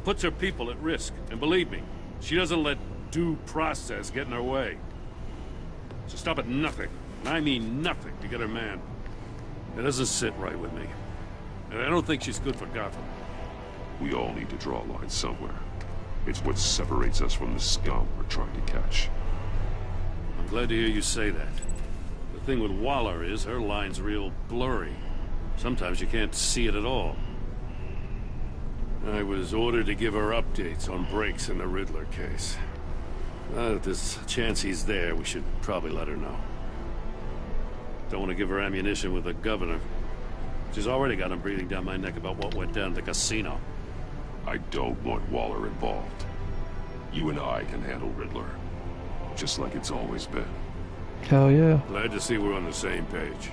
Puts her people at risk. And believe me, she doesn't let due process get in her way. She'll stop at nothing, and I mean nothing, to get her man. It doesn't sit right with me. And I don't think she's good for Gotham. We all need to draw a line somewhere. It's what separates us from the scum we're trying to catch. I'm glad to hear you say that. The thing with Waller is her line's real blurry. Sometimes you can't see it at all. I was ordered to give her updates on breaks in the Riddler case. If there's a chance he's there, we should probably let her know. Don't want to give her ammunition with the governor. She's already got him breathing down my neck about what went down at the casino. I don't want Waller involved. You and I can handle Riddler. Just like it's always been. Hell yeah. Glad to see we're on the same page.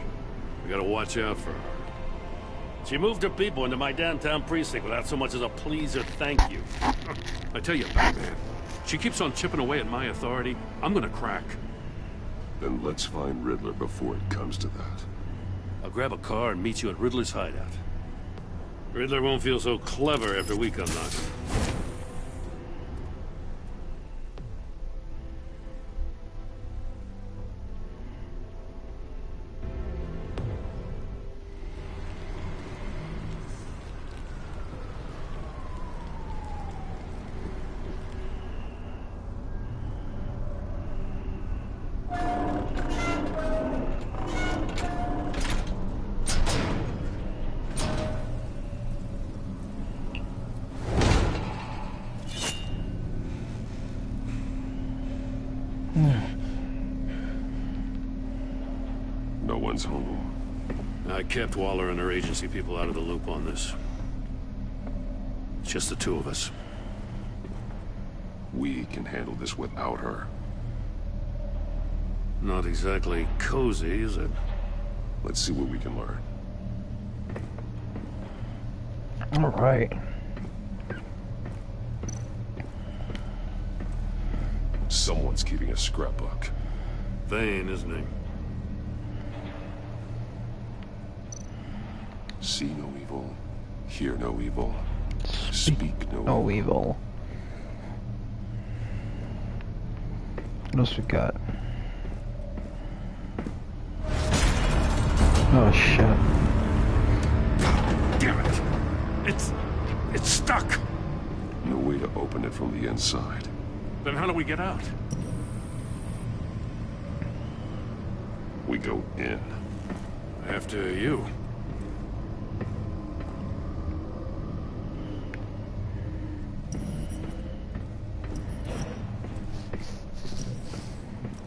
We gotta watch out for her. She moved her people into my downtown precinct without so much as a please or thank you. I tell you, Batman, she keeps on chipping away at my authority. I'm gonna crack. Then let's find Riddler before it comes to that. I'll grab a car and meet you at Riddler's hideout. Riddler won't feel so clever after we come knocking. No one's home. I kept Waller and her agency people out of the loop on this. It's just the two of us. We can handle this without her. Not exactly cozy, is it? Let's see what we can learn. All right. Someone's keeping a scrapbook. Vane, isn't he? See no evil, hear no evil, speak no evil. What else we got? Oh shit. Damn it! It's stuck! No way to open it from the inside. Then how do we get out? We go in. After you.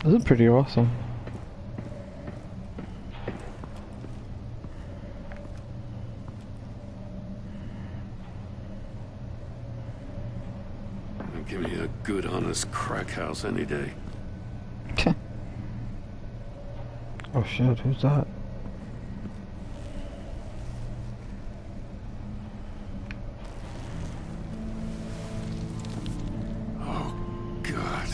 This is pretty awesome. Give me a good, honest crack house any day. Oh shit, who's that? Oh, God.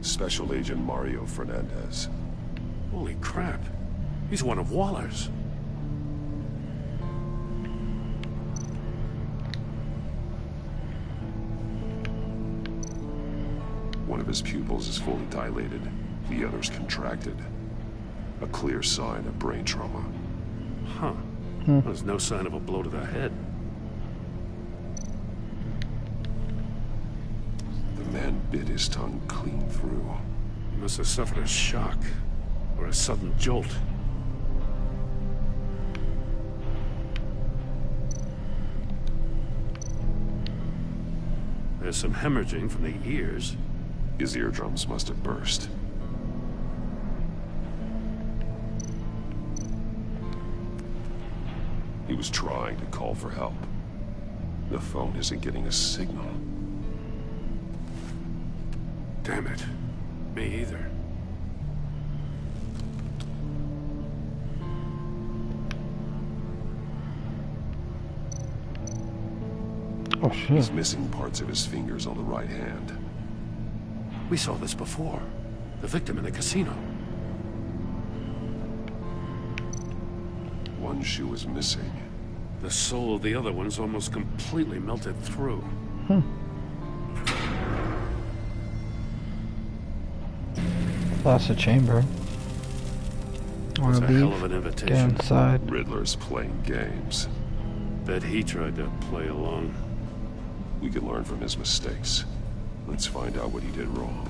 Special Agent Mario Fernandez. Holy crap. He's one of Waller's. One of his pupils is fully dilated, the other's contracted. A clear sign of brain trauma. Huh. There's no sign of a blow to the head. The man bit his tongue clean through. He must have suffered a shock, or a sudden jolt. There's some hemorrhaging from the ears. His eardrums must have burst. He was trying to call for help. The phone isn't getting a signal. Damn it. Me either. Oh shit. He's missing parts of his fingers on the right hand. We saw this before. The victim in the casino. One shoe is missing. The sole of the other one's almost completely melted through. That's a chamber. That's a hell of an invitation. Get inside. Riddler's playing games. Bet he tried to play along. We can learn from his mistakes. Let's find out what he did wrong.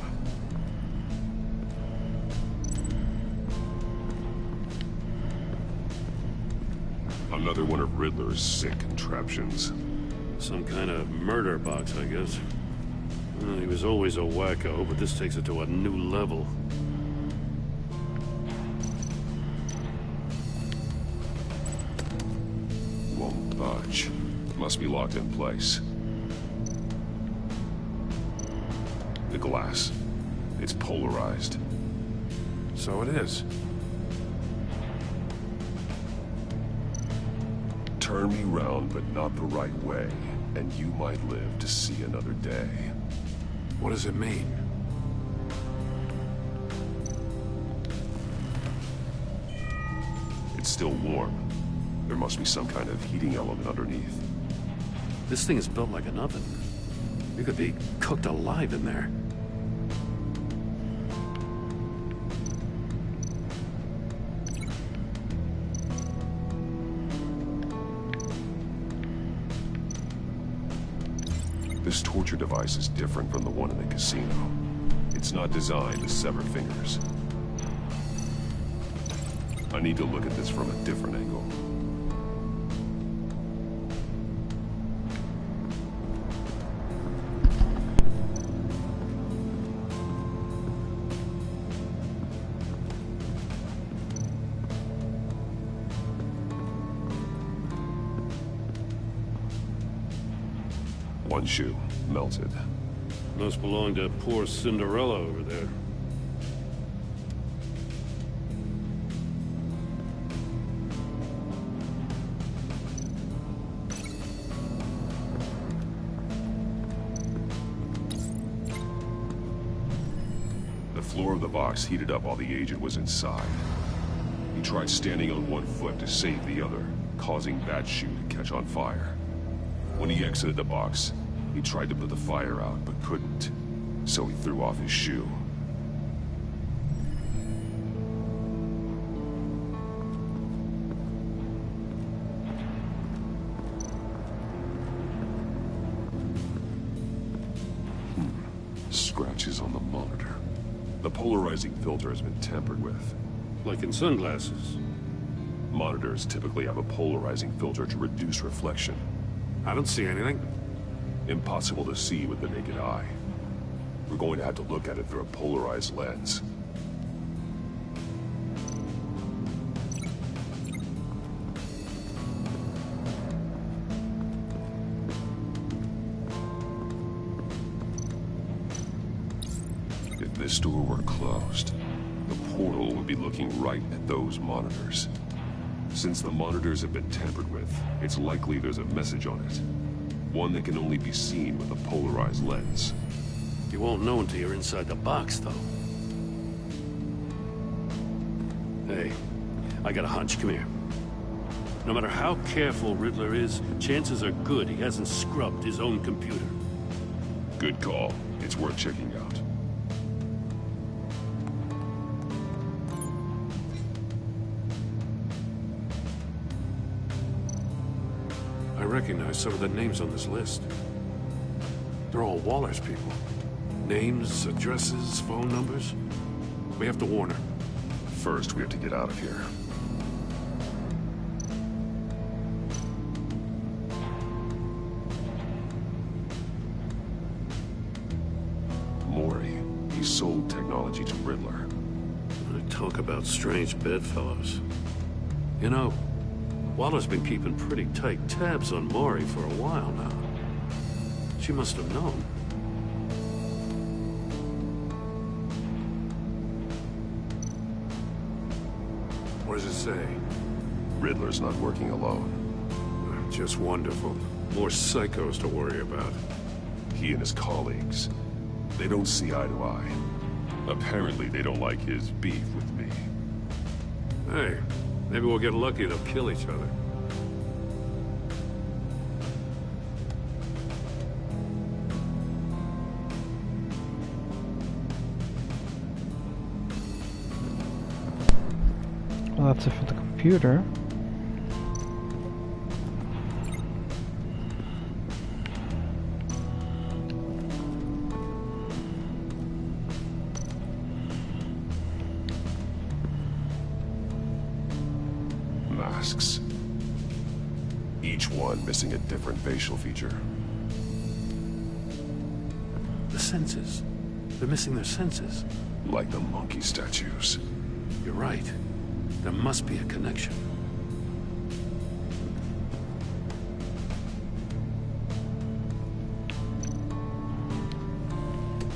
Another one of Riddler's sick contraptions. Some kind of murder box, I guess. Well, he was always a wacko, but this takes it to a new level. Won't budge. Must be locked in place. The glass. It's polarized. So it is. Turn me round, but not the right way, and you might live to see another day. What does it mean? It's still warm. There must be some kind of heating element underneath. This thing is built like an oven. You could be cooked alive in there. This torture device is different from the one in the casino. It's not designed to sever fingers. I need to look at this from a different angle. One shoe, melted. Must belong to poor Cinderella over there. The floor of the box heated up while the agent was inside. He tried standing on one foot to save the other, causing that shoe to catch on fire. When he exited the box, he tried to put the fire out, but couldn't. So he threw off his shoe. Scratches on the monitor. The polarizing filter has been tampered with. Like in sunglasses. Monitors typically have a polarizing filter to reduce reflection. I don't see anything. Impossible to see with the naked eye. We're going to have to look at it through a polarized lens. If this door were closed, the portal would be looking right at those monitors. Since the monitors have been tampered with, it's likely there's a message on it. One that can only be seen with a polarized lens. You won't know until you're inside the box, though. Hey, I got a hunch. Come here. No matter how careful Riddler is, chances are good he hasn't scrubbed his own computer. Good call. It's worth checking out. I recognize some of the names on this list. They're all Waller's people. Names, addresses, phone numbers. We have to warn her. First, we have to get out of here. Mori, he sold technology to Riddler. Talk about strange bedfellows. You know, Waller's been keeping pretty tight tabs on Mori for a while now. She must have known. What does it say? Riddler's not working alone. Just wonderful. More psychos to worry about. He and his colleagues, they don't see eye to eye. Apparently they don't like his beef with me. Hey, maybe we'll get lucky they'll kill each other. Well, that's it for the computer. Masks. Each one missing a different facial feature. The senses. They're missing their senses. Like the monkey statues. You're right. There must be a connection.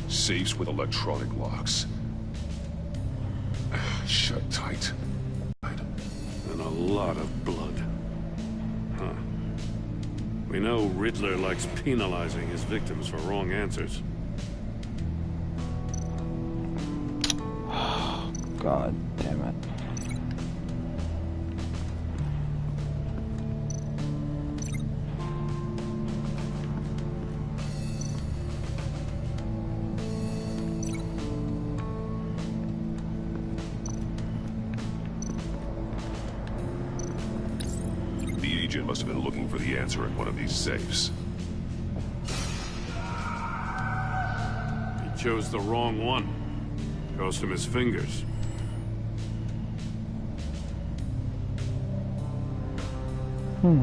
Safes with electronic locks. Shut tight. And a lot of blood. Huh. We know Riddler likes penalizing his victims for wrong answers. God damn it. The agent must have been looking for the answer in one of these safes. He chose the wrong one. Cost him his fingers. Okay,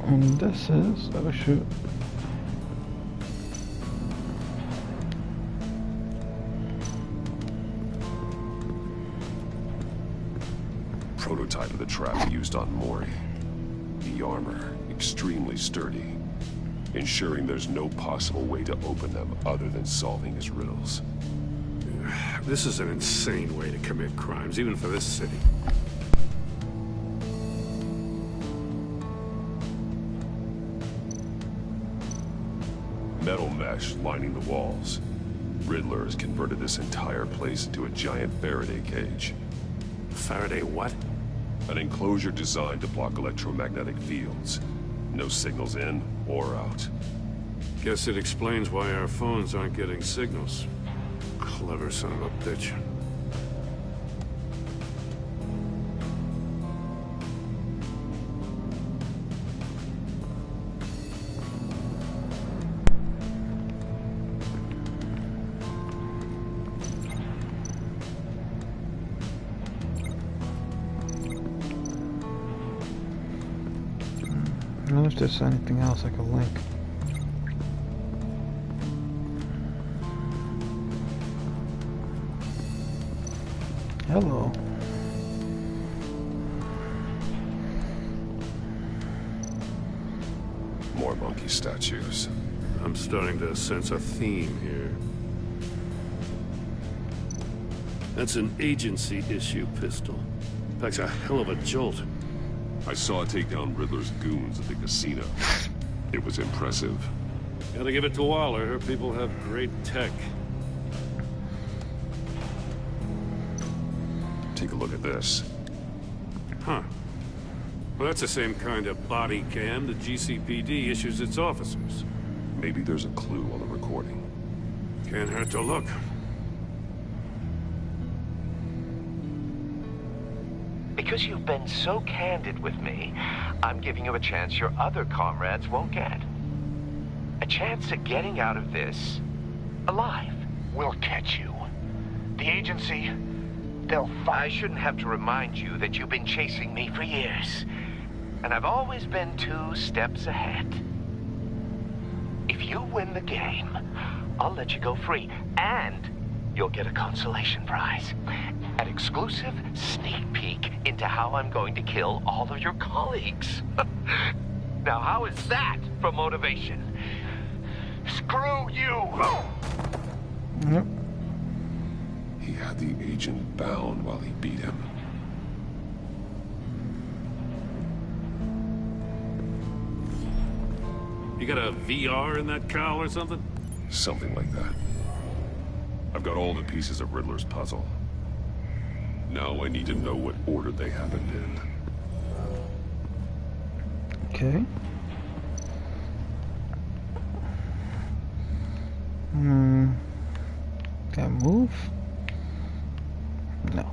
and this is... oh shoot. Prototype of the trap used on Mori. The armor, extremely sturdy, ensuring there's no possible way to open them other than solving his riddles. This is an insane way to commit crimes, even for this city. Metal mesh lining the walls. Riddler has converted this entire place into a giant Faraday cage. Faraday what? An enclosure designed to block electromagnetic fields. No signals in or out. Guess it explains why our phones aren't getting signals. Clever son of a bitch. I wonder if there's anything else I can link. Hello. More monkey statues. I'm starting to sense a theme here. That's an agency issue pistol. Packs a hell of a jolt. I saw it take down Riddler's goons at the casino. It was impressive. Gotta give it to Waller. Her people have great tech. Take a look at this. Huh. Well, that's the same kind of body cam the GCPD issues its officers. Maybe there's a clue on the recording. Can't hurt to look. Because you've been so candid with me, I'm giving you a chance your other comrades won't get. A chance at getting out of this alive. We'll catch you. The agency, they'll I shouldn't have to remind you that you've been chasing me for years. And I've always been 2 steps ahead. If you win the game, I'll let you go free. And you'll get a consolation prize. An exclusive sneak peek into how I'm going to kill all of your colleagues. Now, how is that for motivation? Screw you! Yep. He had the agent bound while he beat him. You got a VR in that cowl or something? Something like that. I've got all the pieces of Riddler's puzzle. Now I need to know what order they happened in. Okay. Can I move? No.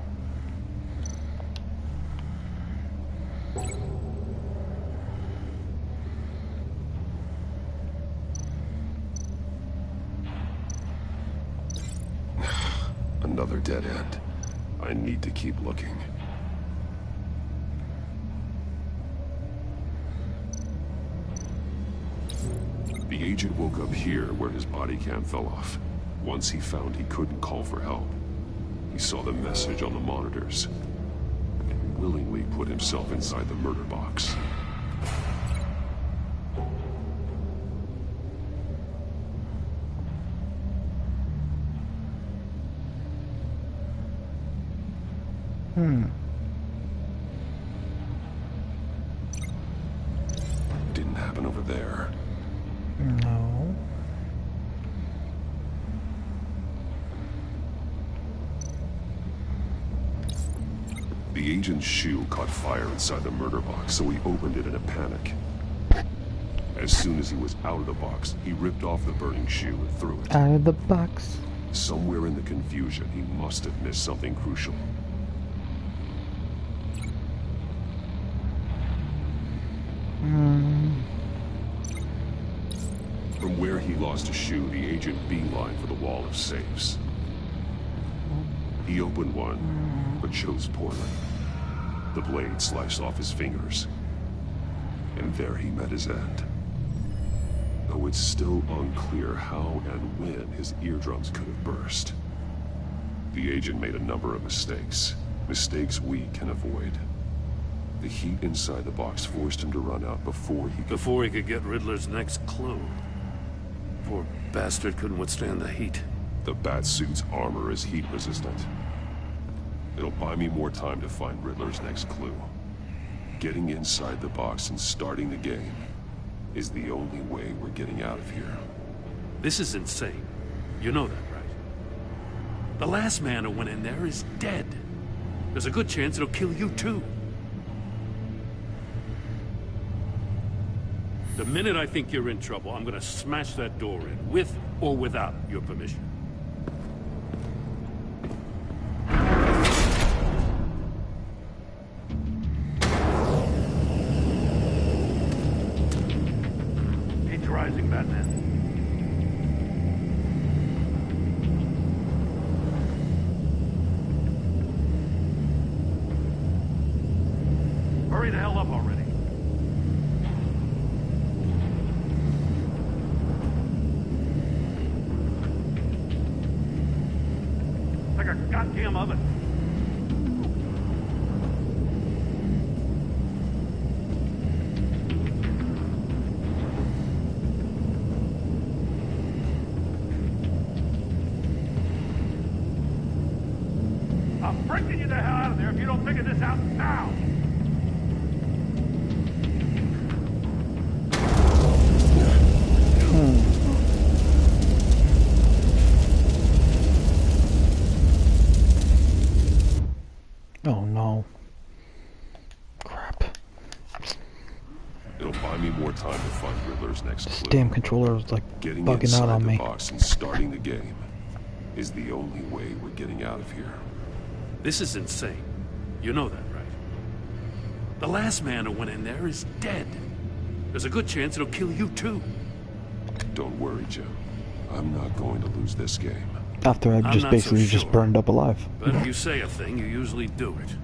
Another dead end. I need to keep looking. The agent woke up here where his body cam fell off. Once he found he couldn't call for help, he saw the message on the monitors and willingly put himself inside the murder box. Didn't happen over there. No. The agent's shoe caught fire inside the murder box, so he opened it in a panic. As soon as he was out of the box, he ripped off the burning shoe and threw it. Out of the box. Somewhere in the confusion, he must have missed something crucial. From where he lost a shoe, the agent beelined for the wall of safes. He opened one, but chose poorly. The blade sliced off his fingers. And there he met his end. Though it's still unclear how and when his eardrums could have burst. The agent made a number of mistakes. Mistakes we can avoid. The heat inside the box forced him to run out before he could get Riddler's next clue. Poor bastard couldn't withstand the heat. The Batsuit's armor is heat resistant. It'll buy me more time to find Riddler's next clue. Getting inside the box and starting the game is the only way we're getting out of here. This is insane. You know that, right? The last man who went in there is dead. There's a good chance it'll kill you too. The minute I think you're in trouble, I'm gonna smash that door in, with or without your permission. Heat's rising, Batman. Hurry the hell up already. damn oven. I'm freaking you the hell out of there if you don't figure this out now! Oh no. Crap. It'll buy me more time to find Riddler's next This clue. damn controller is like Getting bugging inside out on the me. box and starting the game is the only way we're getting out of here. This is insane. You know that, right? The last man who went in there is dead. There's a good chance it'll kill you too. Don't worry, Jim. I'm not going to lose this game. After I've I'm just not basically so just sure. burned up alive. But if you say a thing, you usually do it.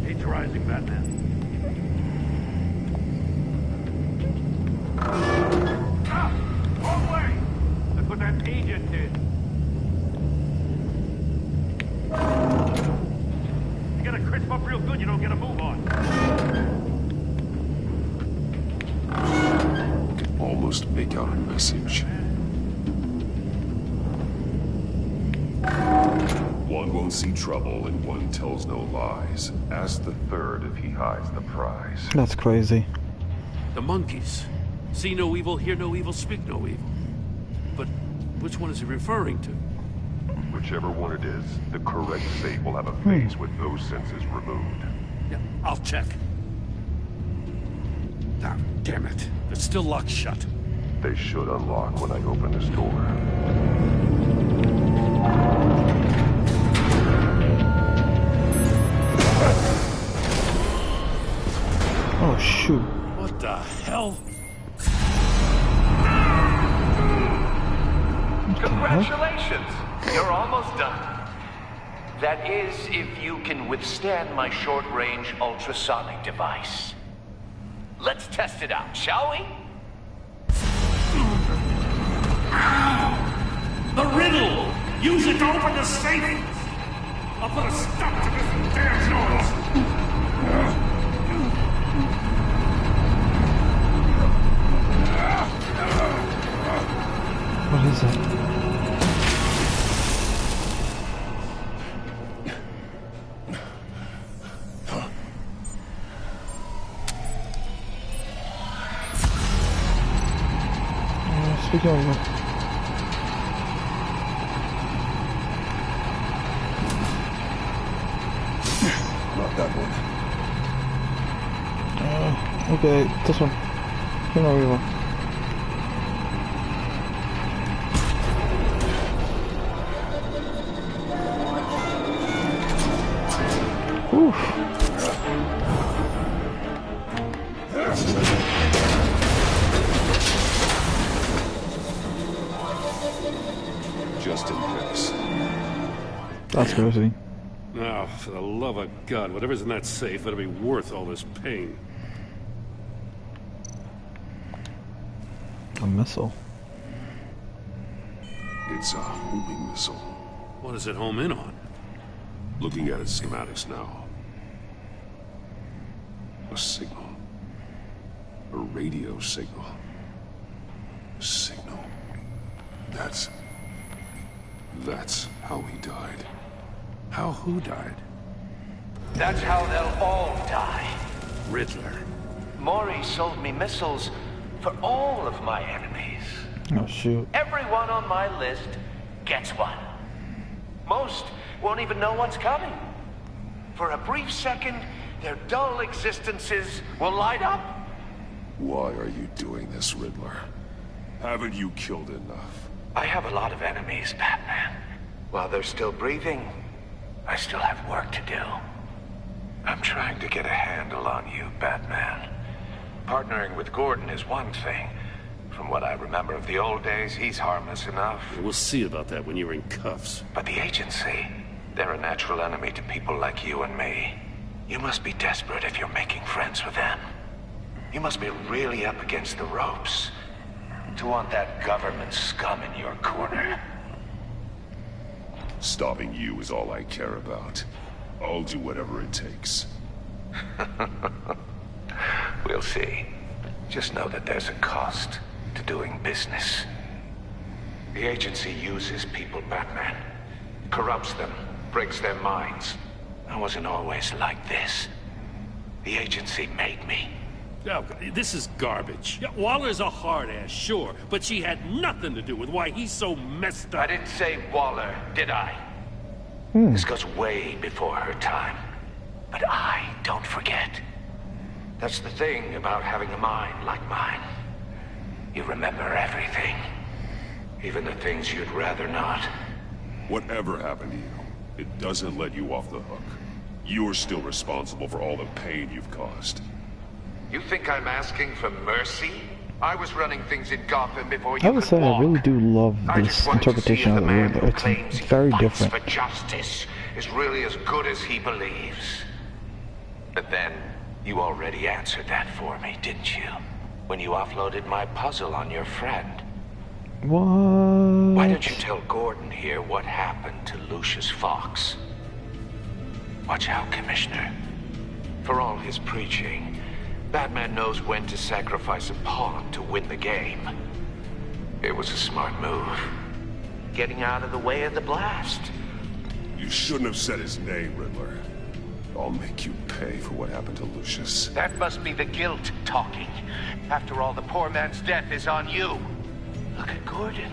Age rising, Batman. Ah! Wrong way! That's what that agent did. You gotta crisp up real good, you don't get a move on. Can almost make out a message. One won't see trouble and one tells no lies. Ask the third if he hides the prize. That's crazy. The monkeys. See no evil, hear no evil, speak no evil. But which one is he referring to? Whichever one it is, the correct fate will have a face with those senses removed. Yeah, I'll check. Ah, damn it. It's still locked shut. They should unlock when I open this door. Oh shoot. What the hell? Congratulations! You're almost done. That is, if you can withstand my short-range ultrasonic device. Let's test it out, shall we? The riddle! Use it to open the safe! I'll put a stop to this damn noise! What is it? Speaking of Not that one. okay, this one. You know you Oof. Just in case. That's crazy. Now, for the love of God, whatever's in that safe better be worth all this pain. A missile. It's a homing missile. What does it home in on? Looking at its schematics now. A signal. A radio signal. A signal. That's how he died. How who died? That's how they'll all die. Riddler. Maury sold me missiles for all of my enemies. Oh shoot. Everyone on my list gets one. Most won't even know what's coming. For a brief second, their dull existences will light up. Why are you doing this, Riddler? Haven't you killed enough? I have a lot of enemies, Batman. While they're still breathing, I still have work to do. I'm trying to get a handle on you, Batman. Partnering with Gordon is one thing. From what I remember of the old days, he's harmless enough. We'll see about that when you're in cuffs. But the agency, they're a natural enemy to people like you and me. You must be desperate if you're making friends with them. You must be really up against the ropes to want that government scum in your corner. Stopping you is all I care about. I'll do whatever it takes. We'll see. Just know that there's a cost to doing business. The agency uses people, Batman. Corrupts them, breaks their minds. I wasn't always like this. The agency made me. Oh, this is garbage. Yeah, Waller's a hard ass, sure, but she had nothing to do with why he's so messed up. I didn't say Waller, did I? This goes way before her time. But I don't forget. That's the thing about having a mind like mine. You remember everything. Even the things you'd rather not. Whatever happened to you, it doesn't let you off the hook. You're still responsible for all the pain you've caused. You think I'm asking for mercy? I was running things in Gotham before I you would could say walk. I really do love this interpretation of the Riddler. It's very different. For justice is really as good as he believes. But then, you already answered that for me, didn't you? When you offloaded my puzzle on your friend. What? Why don't you tell Gordon here what happened to Lucius Fox? Watch out, Commissioner. For all his preaching, Batman knows when to sacrifice a pawn to win the game. It was a smart move. Getting out of the way of the blast. You shouldn't have said his name, Riddler. I'll make you pay for what happened to Lucius. That must be the guilt talking. After all, the poor man's death is on you. Look at Gordon.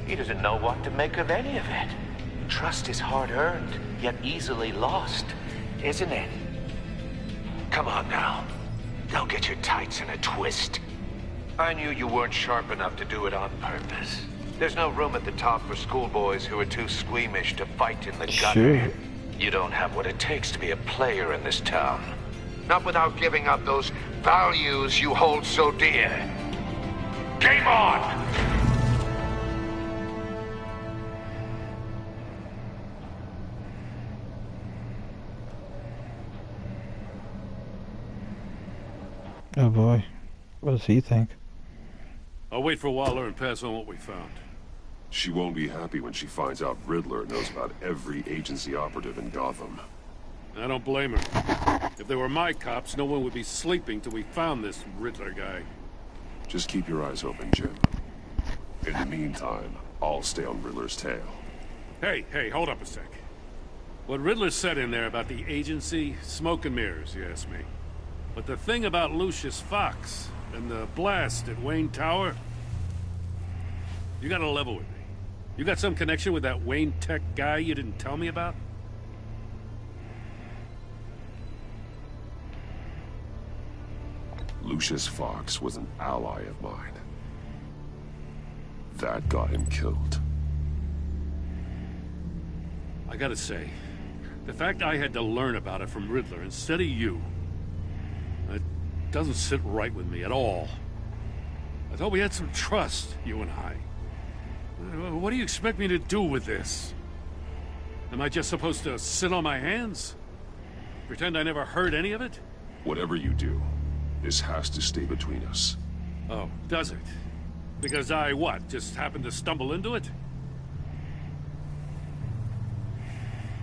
He doesn't know what to make of any of it. Trust is hard-earned, yet easily lost, isn't it? Come on now. Don't get your tights in a twist. I knew you weren't sharp enough to do it on purpose. There's no room at the top for schoolboys who are too squeamish to fight in the gutter. Sure. You don't have what it takes to be a player in this town. Not without giving up those values you hold so dear. Game on! Oh boy. What does he think? I'll wait for Waller and pass on what we found. She won't be happy when she finds out Riddler knows about every agency operative in Gotham. I don't blame her. If they were my cops, no one would be sleeping till we found this Riddler guy. Just keep your eyes open, Jim. In the meantime, I'll stay on Riddler's tail. Hey, hold up a sec. What Riddler said in there about the agency, smoke and mirrors, you ask me. But the thing about Lucius Fox and the blast at Wayne Tower, you gotta level with me. You got some connection with that Wayne Tech guy you didn't tell me about? Lucius Fox was an ally of mine. That got him killed. I gotta say, the fact I had to learn about it from Riddler instead of you, it doesn't sit right with me at all. I thought we had some trust, you and I. What do you expect me to do with this? Am I just supposed to sit on my hands? Pretend I never heard any of it? Whatever you do, this has to stay between us. Oh, does it? Because I, what, just happened to stumble into it?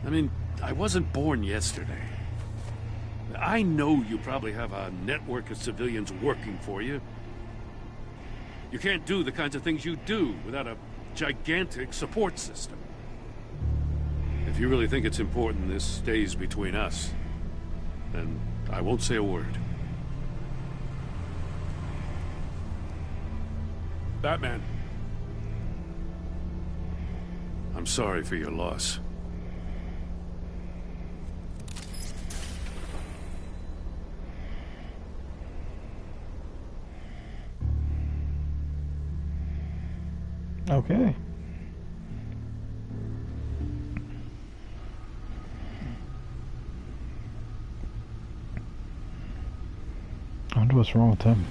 I mean, I wasn't born yesterday. I know you probably have a network of civilians working for you. You can't do the kinds of things you do without a gigantic support system. If you really think it's important this stays between us, then I won't say a word. Batman. I'm sorry for your loss. Okay. I wonder what's wrong with him.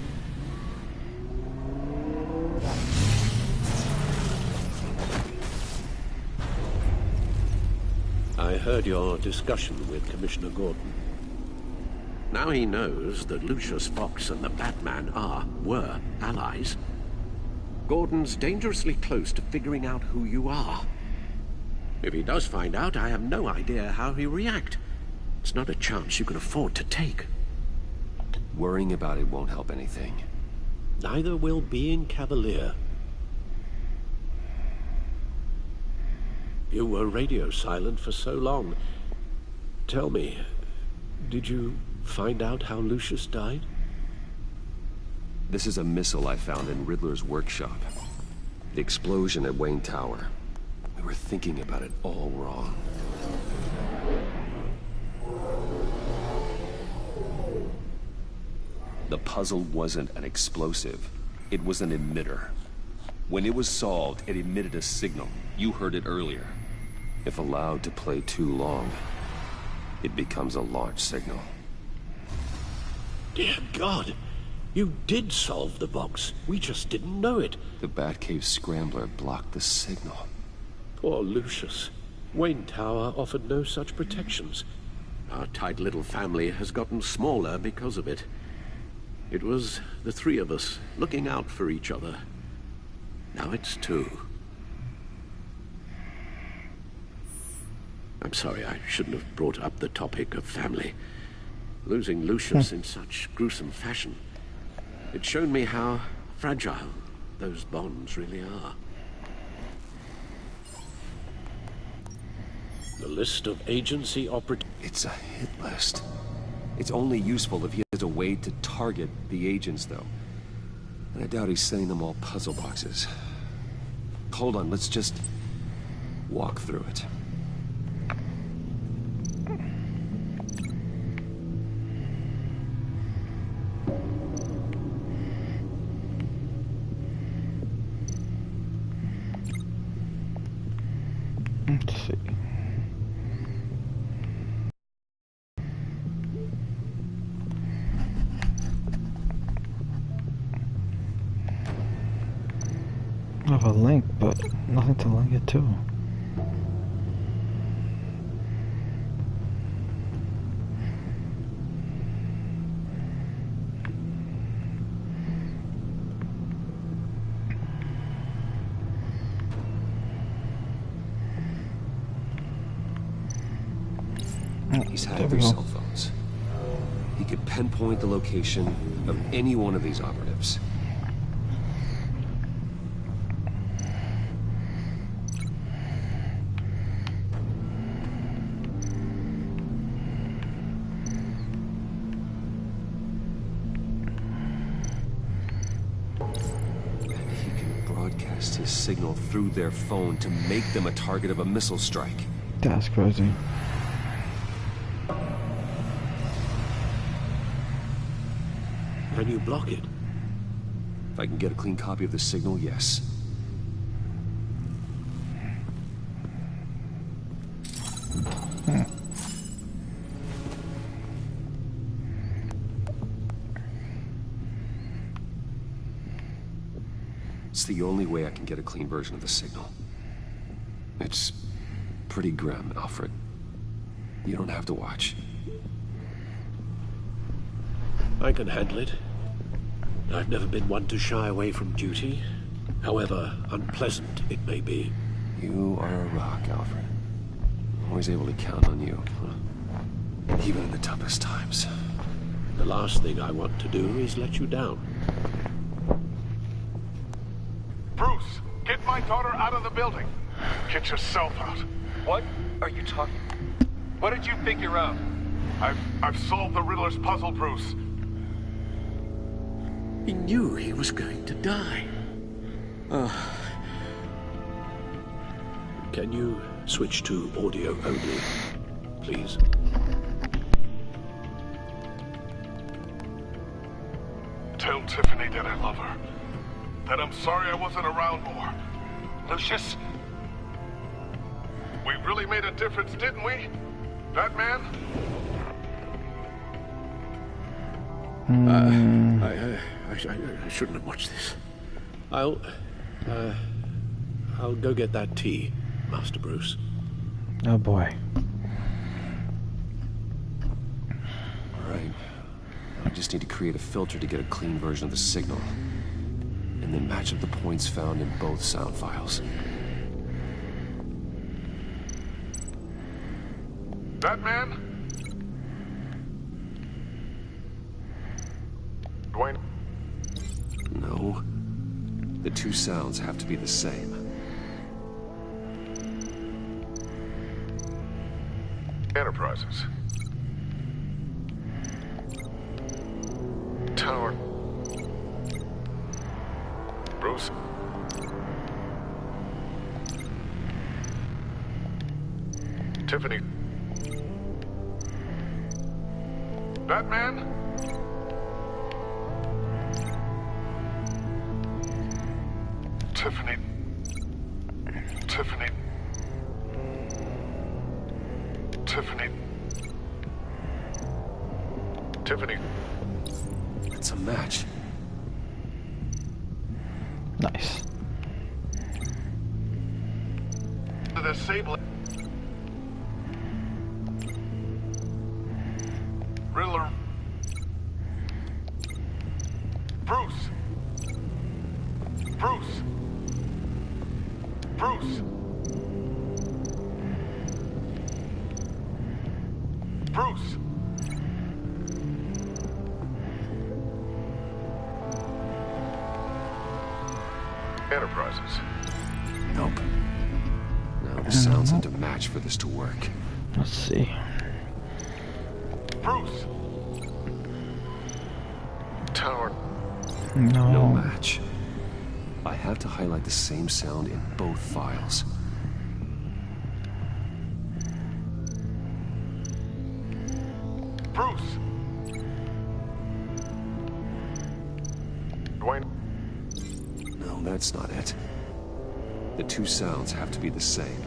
I heard your discussion with Commissioner Gordon. Now he knows that Lucius Fox and the Batman were allies. Gordon's dangerously close to figuring out who you are. If he does find out, I have no idea how he'll react. It's not a chance you can afford to take. Worrying about it won't help anything. Neither will being cavalier. You were radio silent for so long. Tell me, did you find out how Lucius died? This is a missile I found in Riddler's workshop. The explosion at Wayne Tower. We were thinking about it all wrong. The puzzle wasn't an explosive. It was an emitter. When it was solved, it emitted a signal. You heard it earlier. If allowed to play too long, it becomes a launch signal. Dear God! You did solve the box. We just didn't know it. The Batcave Scrambler blocked the signal. Poor Lucius. Wayne Tower offered no such protections. Our tight little family has gotten smaller because of it. It was the three of us looking out for each other. Now it's two. I'm sorry, I shouldn't have brought up the topic of family. Losing Lucius in such gruesome fashion. It's shown me how fragile those bonds really are. The list of agency operatives... It's a hit list. It's only useful if he has a way to target the agents, though. And I doubt he's sending them all puzzle boxes. Hold on, let's just walk through it. Let's see. I have a link, but nothing to link it to. He's had their cell phones. He could pinpoint the location of any one of these operatives. And he can broadcast his signal through their phone to make them a target of a missile strike. That's crazy. Can you block it? If I can get a clean copy of the signal, yes. It's the only way I can get a clean version of the signal. It's pretty grim, Alfred. You don't have to watch. I can handle it. I've never been one to shy away from duty, however unpleasant it may be. You are a rock, Alfred. Always able to count on you. Even in the toughest times. The last thing I want to do is let you down. Bruce, get my daughter out of the building. Get yourself out. What are you talking? What did you figure out? I've solved the Riddler's puzzle, Bruce. He knew he was going to die. Can you switch to audio only, please? Tell Tiffany that I love her. That I'm sorry I wasn't around more. Lucius? We really made a difference, didn't we? Batman? I shouldn't have watched this. I'll go get that tea, Master Bruce. Oh boy. All right, I just need to create a filter to get a clean version of the signal. And then match up the points found in both sound files. Batman? Dwayne? No. The two sounds have to be the same. Enterprises. Tower. Bruce. Tiffany. Batman? Tiffany. Tiffany. Tiffany. Tiffany. It's a match. Nice. The Sable. Riddler. Bruce. Bruce. Bruce. Bruce. Enterprises. Nope. Now the sounds have to match for this to work. Let's see. Bruce. Tower. No match. I have to highlight the same sound in both files. Bruce. Dwayne. No, that's not it. The two sounds have to be the same.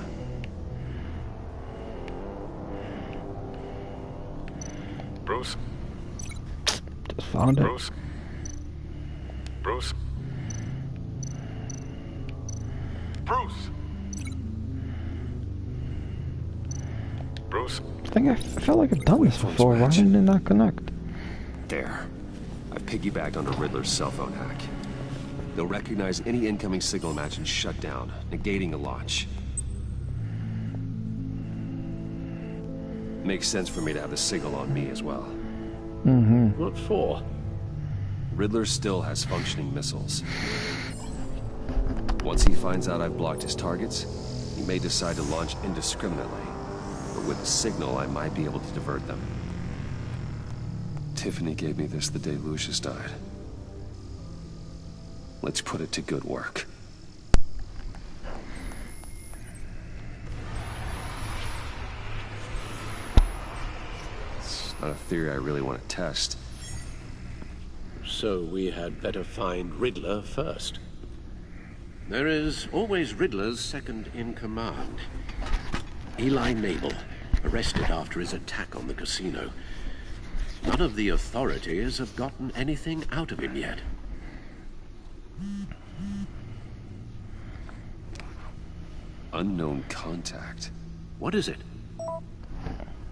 Bruce. Just found it. Bruce. Bruce. Bruce. Bruce. I felt like I've done this before. Why did it not connect? There. I've piggybacked onto Riddler's cell phone hack. They'll recognize any incoming signal match and shut down, negating a launch. Makes sense for me to have the signal on me as well. Mm-hmm. What for? Riddler still has functioning missiles. Once he finds out I've blocked his targets, he may decide to launch indiscriminately. But with the signal, I might be able to divert them. Tiffany gave me this the day Lucius died. Let's put it to good work. It's not a theory I really want to test. So we had better find Riddler first. There is always Riddler's second in command. Eli Nabel, arrested after his attack on the casino. None of the authorities have gotten anything out of him yet. Unknown contact. What is it?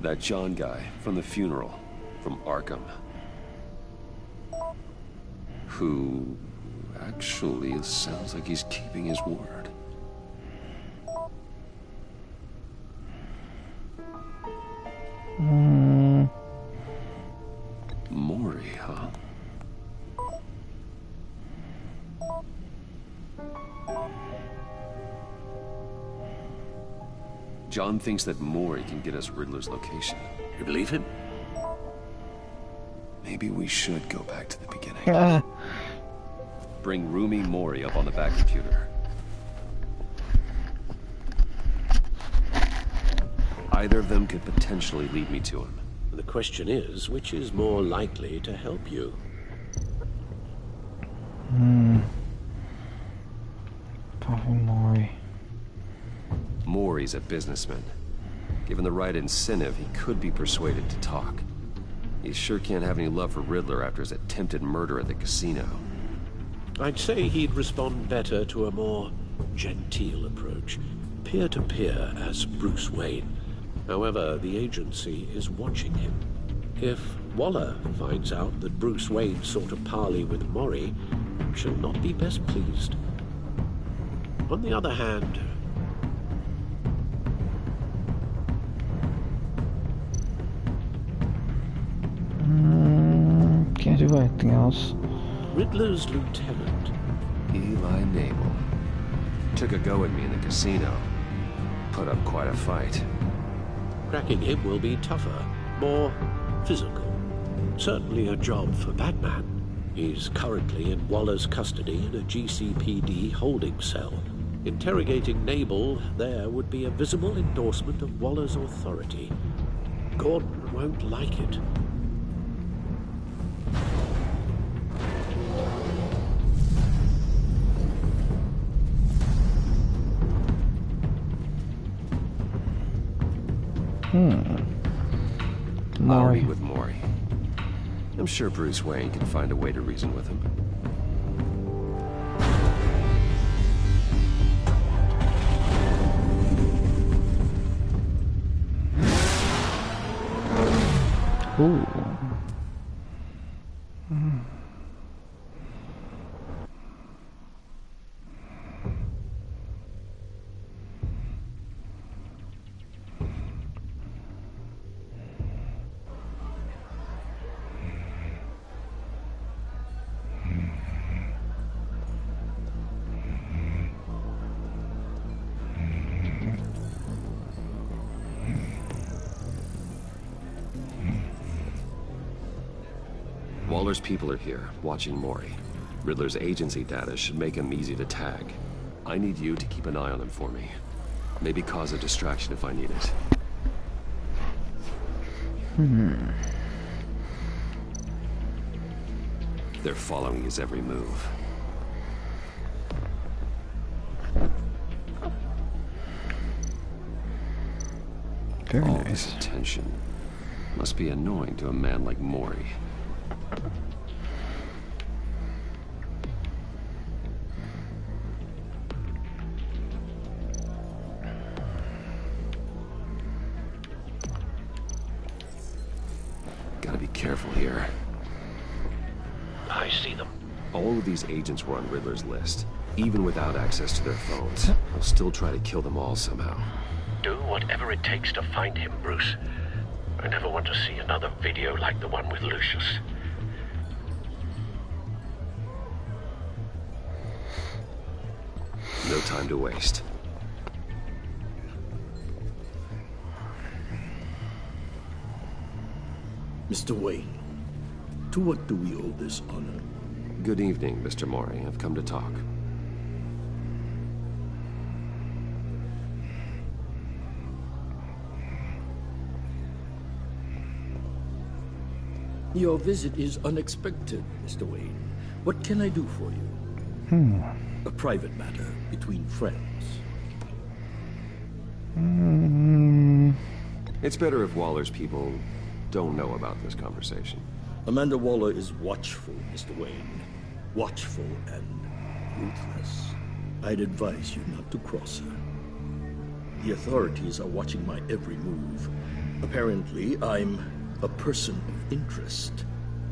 That John guy from the funeral, from Arkham. Who actually, it sounds like he's keeping his word. Maury, huh? John thinks that Maury can get us Riddler's location. You believe him? Maybe we should go back to the beginning. Bring Rumi Mori up on the back computer. Either of them could potentially lead me to him. The question is, which is more likely to help you? Probably Maury. Maury's a businessman. Given the right incentive, he could be persuaded to talk. He sure can't have any love for Riddler after his attempted murder at the casino. I'd say he'd respond better to a more genteel approach. Peer-to-peer as Bruce Wayne. However, the agency is watching him. If Waller finds out that Bruce Wayne sought a parley with Mori, she'll not be best pleased. On the other hand, can't do anything else. Riddler's lieutenant, Eli Nabel, took a go at me in the casino. Put up quite a fight. cracking him will be tougher, more physical. Certainly a job for Batman. He's currently in Waller's custody in a GCPD holding cell. Interrogating Nabel there would be a visible endorsement of Waller's authority. Gordon won't like it. I'll meet with Mori. I'm sure Bruce Wayne can find a way to reason with him. Ooh. Waller's people are here, watching Mori. Riddler's agency data should make him easy to tag. I need you to keep an eye on him for me. Maybe cause a distraction if I need it. They're following his every move. Very All nice. this attention must be annoying to a man like Mori. Gotta be careful here. I see them. All of these agents were on Riddler's list. Even without access to their phones, I'll still try to kill them all somehow. Do whatever it takes to find him, Bruce. I never want to see another video like the one with Lucius. No time to waste. Mr. Wayne, to what do we owe this honor? Good evening, Mr. Mori. I've come to talk. Your visit is unexpected, Mr. Wayne. What can I do for you? A private matter between friends. It's better if Waller's people don't know about this conversation. Amanda Waller is watchful, Mr. Wayne. Watchful and ruthless. I'd advise you not to cross her. The authorities are watching my every move. Apparently, I'm a person of interest.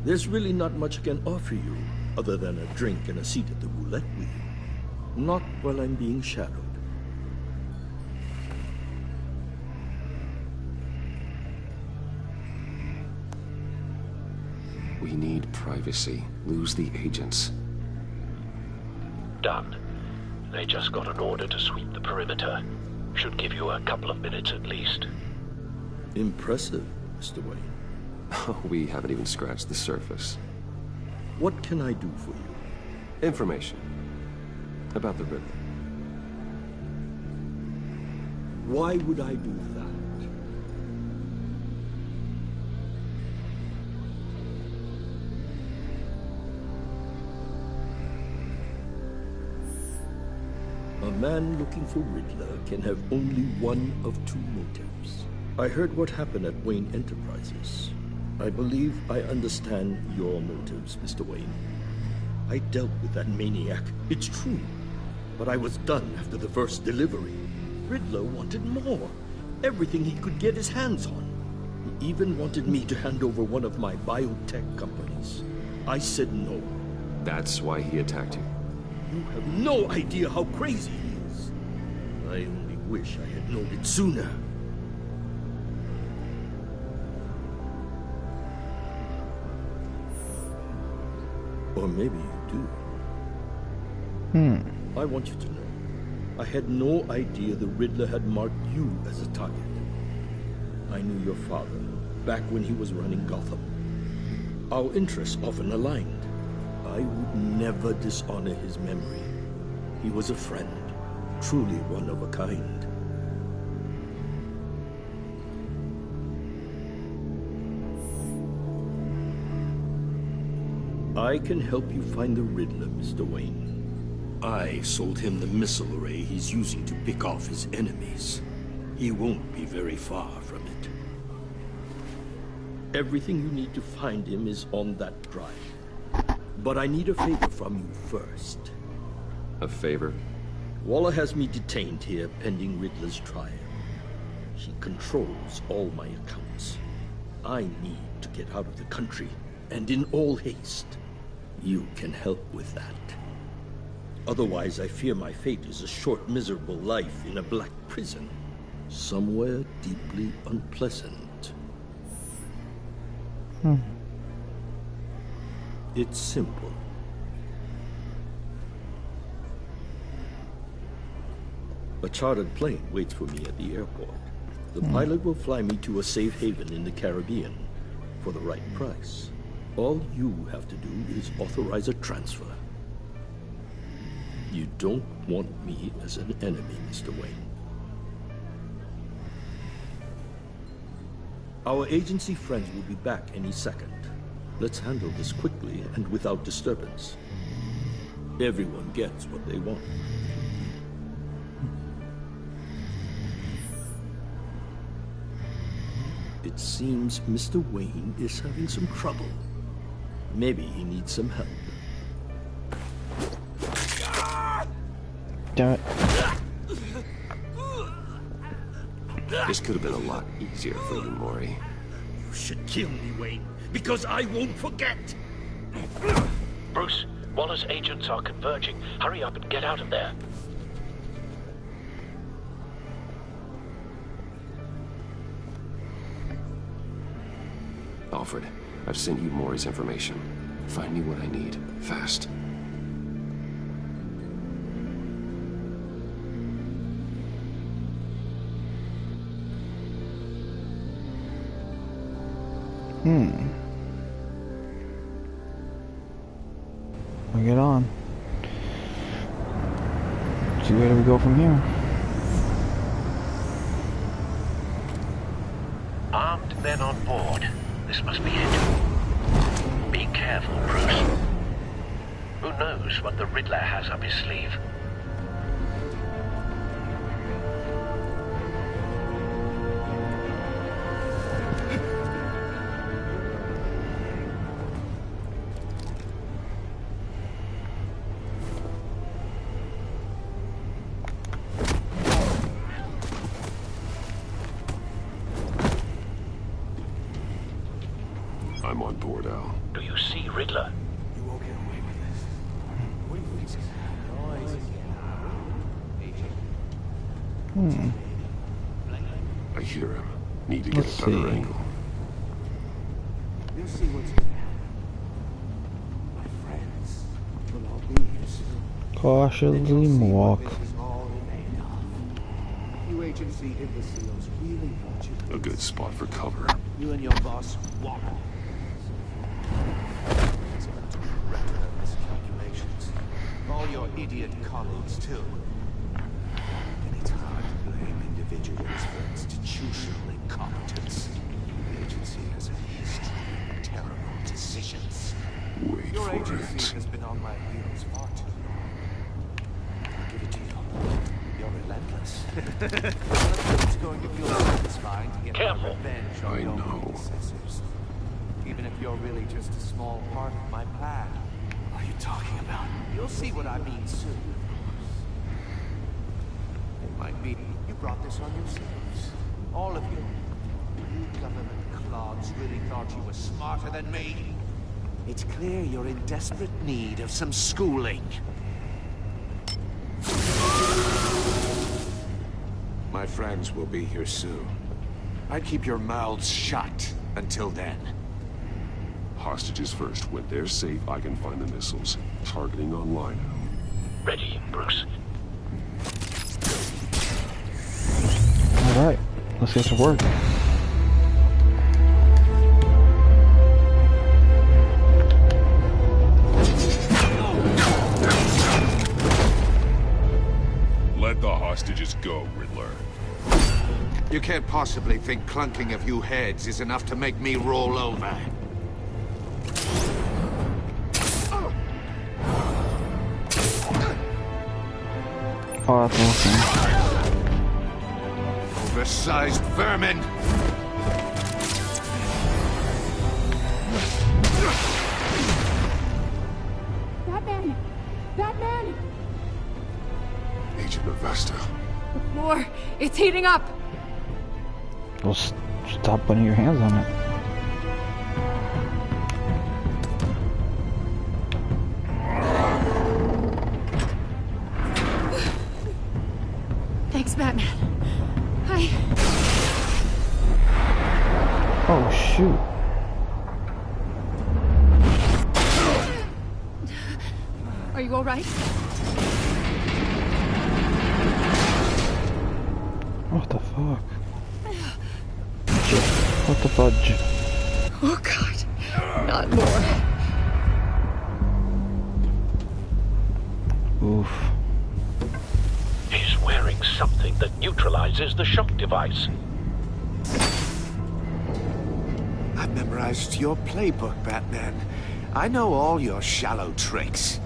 There's really not much I can offer you, other than a drink and a seat at the roulette wheel. Not while I'm being shadowed. We need privacy. Lose the agents. Done. They just got an order to sweep the perimeter. Should give you a couple of minutes at least. Impressive, Mr. Wayne. We haven't even scratched the surface. What can I do for you? Information. About the Riddler. Why would I do that? A man looking for Riddler can have only one of two motives. I heard what happened at Wayne Enterprises. I believe I understand your motives, Mr. Wayne. I dealt with that maniac, it's true. But I was done after the first delivery. Riddler wanted more. Everything he could get his hands on. He even wanted me to hand over one of my biotech companies. I said no. That's why he attacked you? You have no idea how crazy he is. I only wish I had known it sooner. Or maybe you do. I want you to know, I had no idea the Riddler had marked you as a target. I knew your father back when he was running Gotham. Our interests often aligned. I would never dishonor his memory. He was a friend, truly one of a kind. I can help you find the Riddler, Mr. Wayne. I sold him the missile array he's using to pick off his enemies. He won't be very far from it. Everything you need to find him is on that drive. But I need a favor from you first. A favor? Waller has me detained here pending Riddler's trial. She controls all my accounts. I need to get out of the country, and in all haste. You can help with that. Otherwise, I fear my fate is a short, miserable life in a black prison. Somewhere deeply unpleasant. It's simple. A chartered plane waits for me at the airport. The pilot will fly me to a safe haven in the Caribbean for the right price. All you have to do is authorize a transfer. You don't want me as an enemy, Mr. Wayne. Our agency friends will be back any second. Let's handle this quickly and without disturbance. Everyone gets what they want. It seems Mr. Wayne is having some trouble. Maybe he needs some help. Damn it. This could have been a lot easier for you, Maury. You should kill me, Wayne, because I won't forget! Bruce, Waller's agents are converging. Hurry up and get out of there. Alfred, I've sent you Maury's information. Find me what I need, fast. We'll get on. See where do we go from here? Armed men on board. This must be it. Be careful, Bruce. Who knows what the Riddler has up his sleeve? I'm on board, Al. Do you see Riddler? You won't get away with this. What do you think? I hear him. Need to get a better angle. You'll see what's going to happen. My friends will all be here soon. Cautiously walk. You agency imbeciles really want you. A good spot for cover. You and your boss, Waller. It's about to retina miscalculations. All your idiot colleagues, too. And it's hard to blame individuals for institutional incompetence. The agency has a history of terrible decisions. Wait Your for agency it. has been on my heels far too long. I'll give it to you. You're relentless. It's going to feel satisfying to get Careful. revenge on your predecessors. Even if you're really just a small part of my plan. What are you talking about? You'll see what I mean soon. It might be you brought this on yourselves. All of you. You government clods really thought you were smarter than me? It's clear you're in desperate need of some schooling. My friends will be here soon. I'd keep your mouths shut until then. Hostages first. When they're safe, I can find the missiles. Targeting online. Ready, Bruce. Alright, let's get to work. Let the hostages go, Riddler. You can't possibly think clunking a few heads is enough to make me roll over. Oh, that's awesome. Oversized vermin! Batman! Batman! Agent Avesta. The floor, it's heating up! Well, stop putting your hands on it. Thanks, Batman. Oh, shoot. Are you alright? What the fuck? What the fudge? Oh, God. Not more. Oof. He's wearing something that neutralizes the shock device. I've memorized your playbook, Batman. I know all your shallow tricks.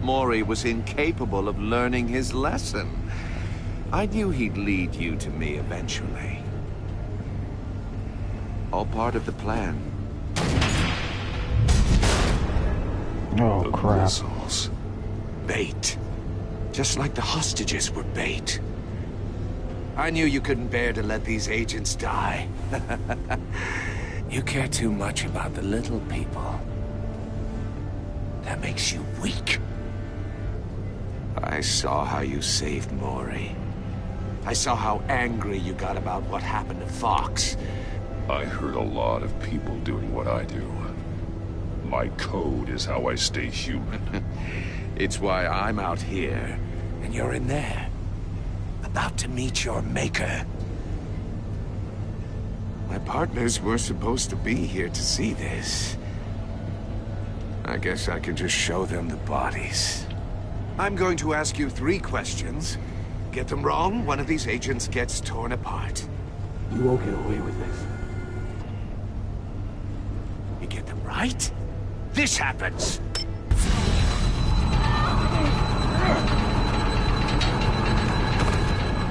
Mori was incapable of learning his lesson. I knew he'd lead you to me eventually. All part of the plan. Oh, crap. Missiles. Bait. Just like the hostages were bait. I knew you couldn't bear to let these agents die. You care too much about the little people. That makes you weak. I saw how you saved Mori. I saw how angry you got about what happened to Fox. I heard a lot of people doing what I do. My code is how I stay human. It's why I'm out here, and you're in there. About to meet your maker. My partners were supposed to be here to see this. I guess I can just show them the bodies. I'm going to ask you 3 questions. Get them wrong, one of these agents gets torn apart. You won't get away with this. You get them right, this happens.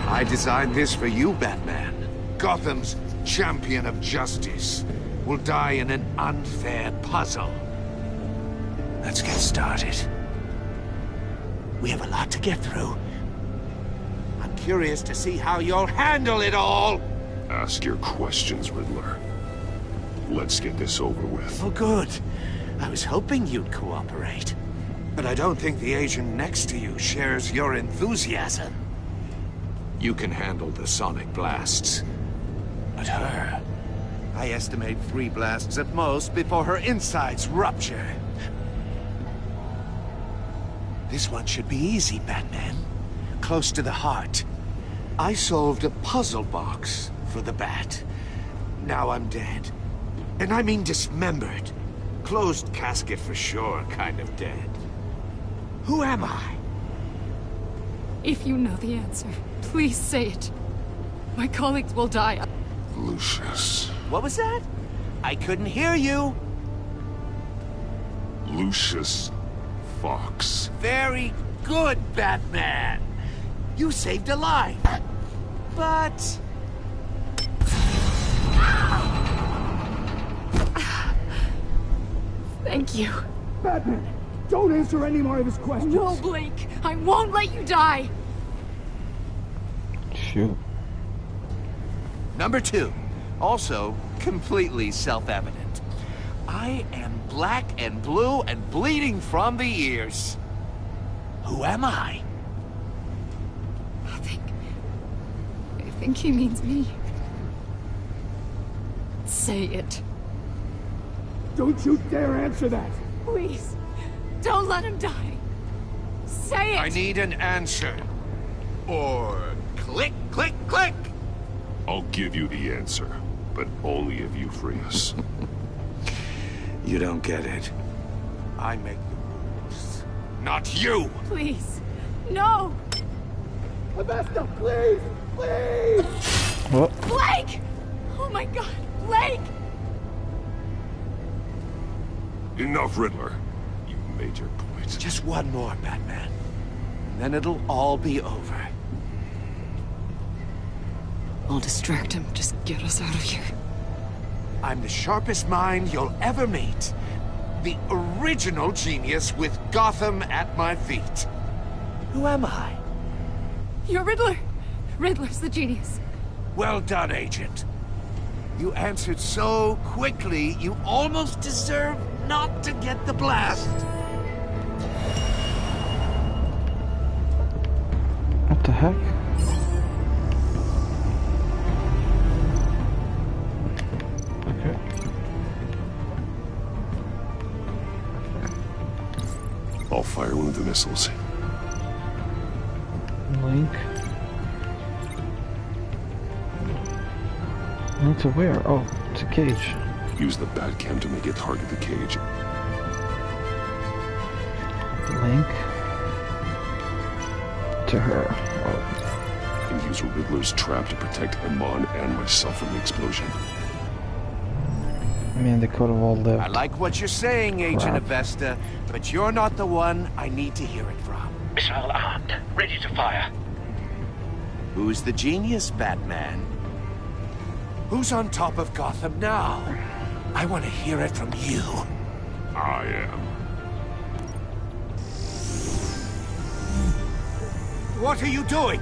I designed this for you, Batman. Gotham's champion of justice will die in an unfair puzzle. Let's get started. We have a lot to get through. I'm curious to see how you'll handle it all. Ask your questions, Riddler. Let's get this over with. Oh, good. I was hoping you'd cooperate. But I don't think the agent next to you shares your enthusiasm. You can handle the sonic blasts. But her... I estimate 3 blasts at most before her insides rupture. This one should be easy, Batman. Close to the heart. I solved a puzzle box for the Bat. Now I'm dead. And I mean dismembered. Closed casket for sure, kind of dead. Who am I? If you know the answer, please say it. My colleagues will die. Lucius. What was that? I couldn't hear you. Lucius Fox. Very good, Batman. You saved a life. But... Thank you. Batman, don't answer any more of his questions. No, Blake. I won't let you die. Shoot. Number 2, also completely self-evident. I am black and blue and bleeding from the ears. Who am I? I think he means me. Say it. Don't you dare answer that! Please, don't let him die. Say it! I need an answer. Or click, click, click! I'll give you the answer, but only if you free us. You don't get it. I make the rules, not you! Please, no! Avesta, please! Please! What? Blake! Oh my god, Blake! Enough, Riddler. You've made your point. Just one more, Batman. And then it'll all be over. I'll distract him. Just get us out of here. I'm the sharpest mind you'll ever meet. The original genius with Gotham at my feet. Who am I? You're Riddler. Riddler's the genius. Well done, Agent. You answered so quickly, you almost deserve not to get the blast. What the heck? Okay. I'll fire one of the missiles. Link. Link to where? Oh, it's a cage. Use the Batcam to make it target the cage. Link to her. Oh. And use Riddler's trap to protect Iman and myself from the explosion. Man, they could have all lived. I like what you're saying, Agent Avesta, but you're not the one I need to hear it from. Missile armed, ready to fire. Who's the genius, Batman? Who's on top of Gotham now? I want to hear it from you. I am. What are you doing?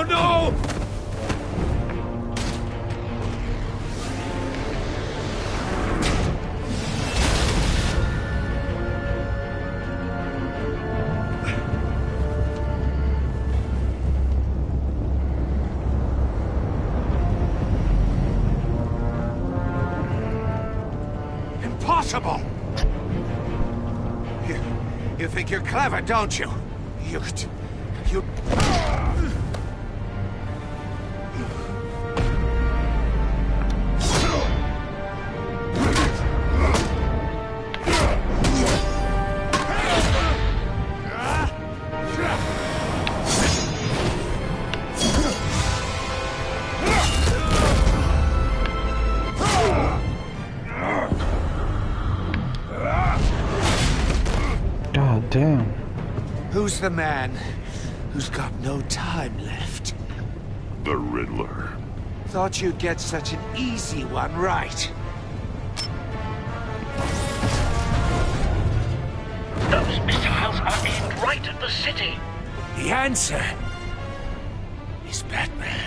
No! Impossible! You think you're clever, don't you? You... God damn. Who's the man who's got no time left? The Riddler. Thought you'd get such an easy one right. Those missiles are aimed right at the city. The answer is Batman.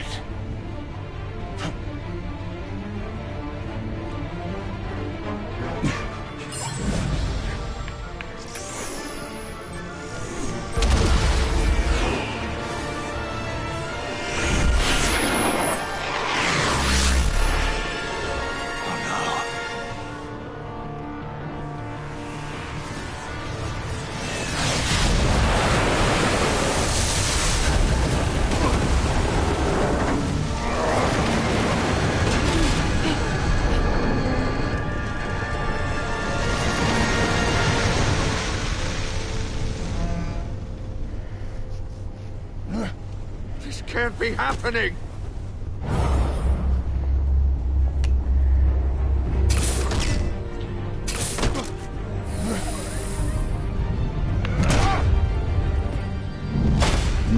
This can't be happening!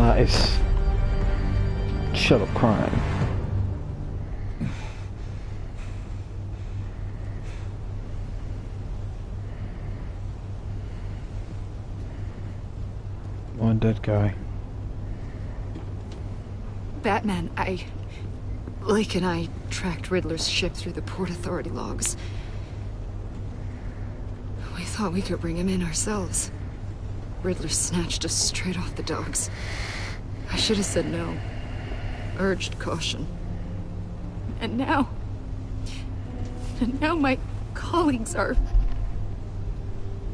Nice. Shut up crying. One dead guy. Batman, Lake and I tracked Riddler's ship through the Port Authority logs. We thought we could bring him in ourselves. Riddler snatched us straight off the docks. I should have said no. Urged caution. And now my colleagues are...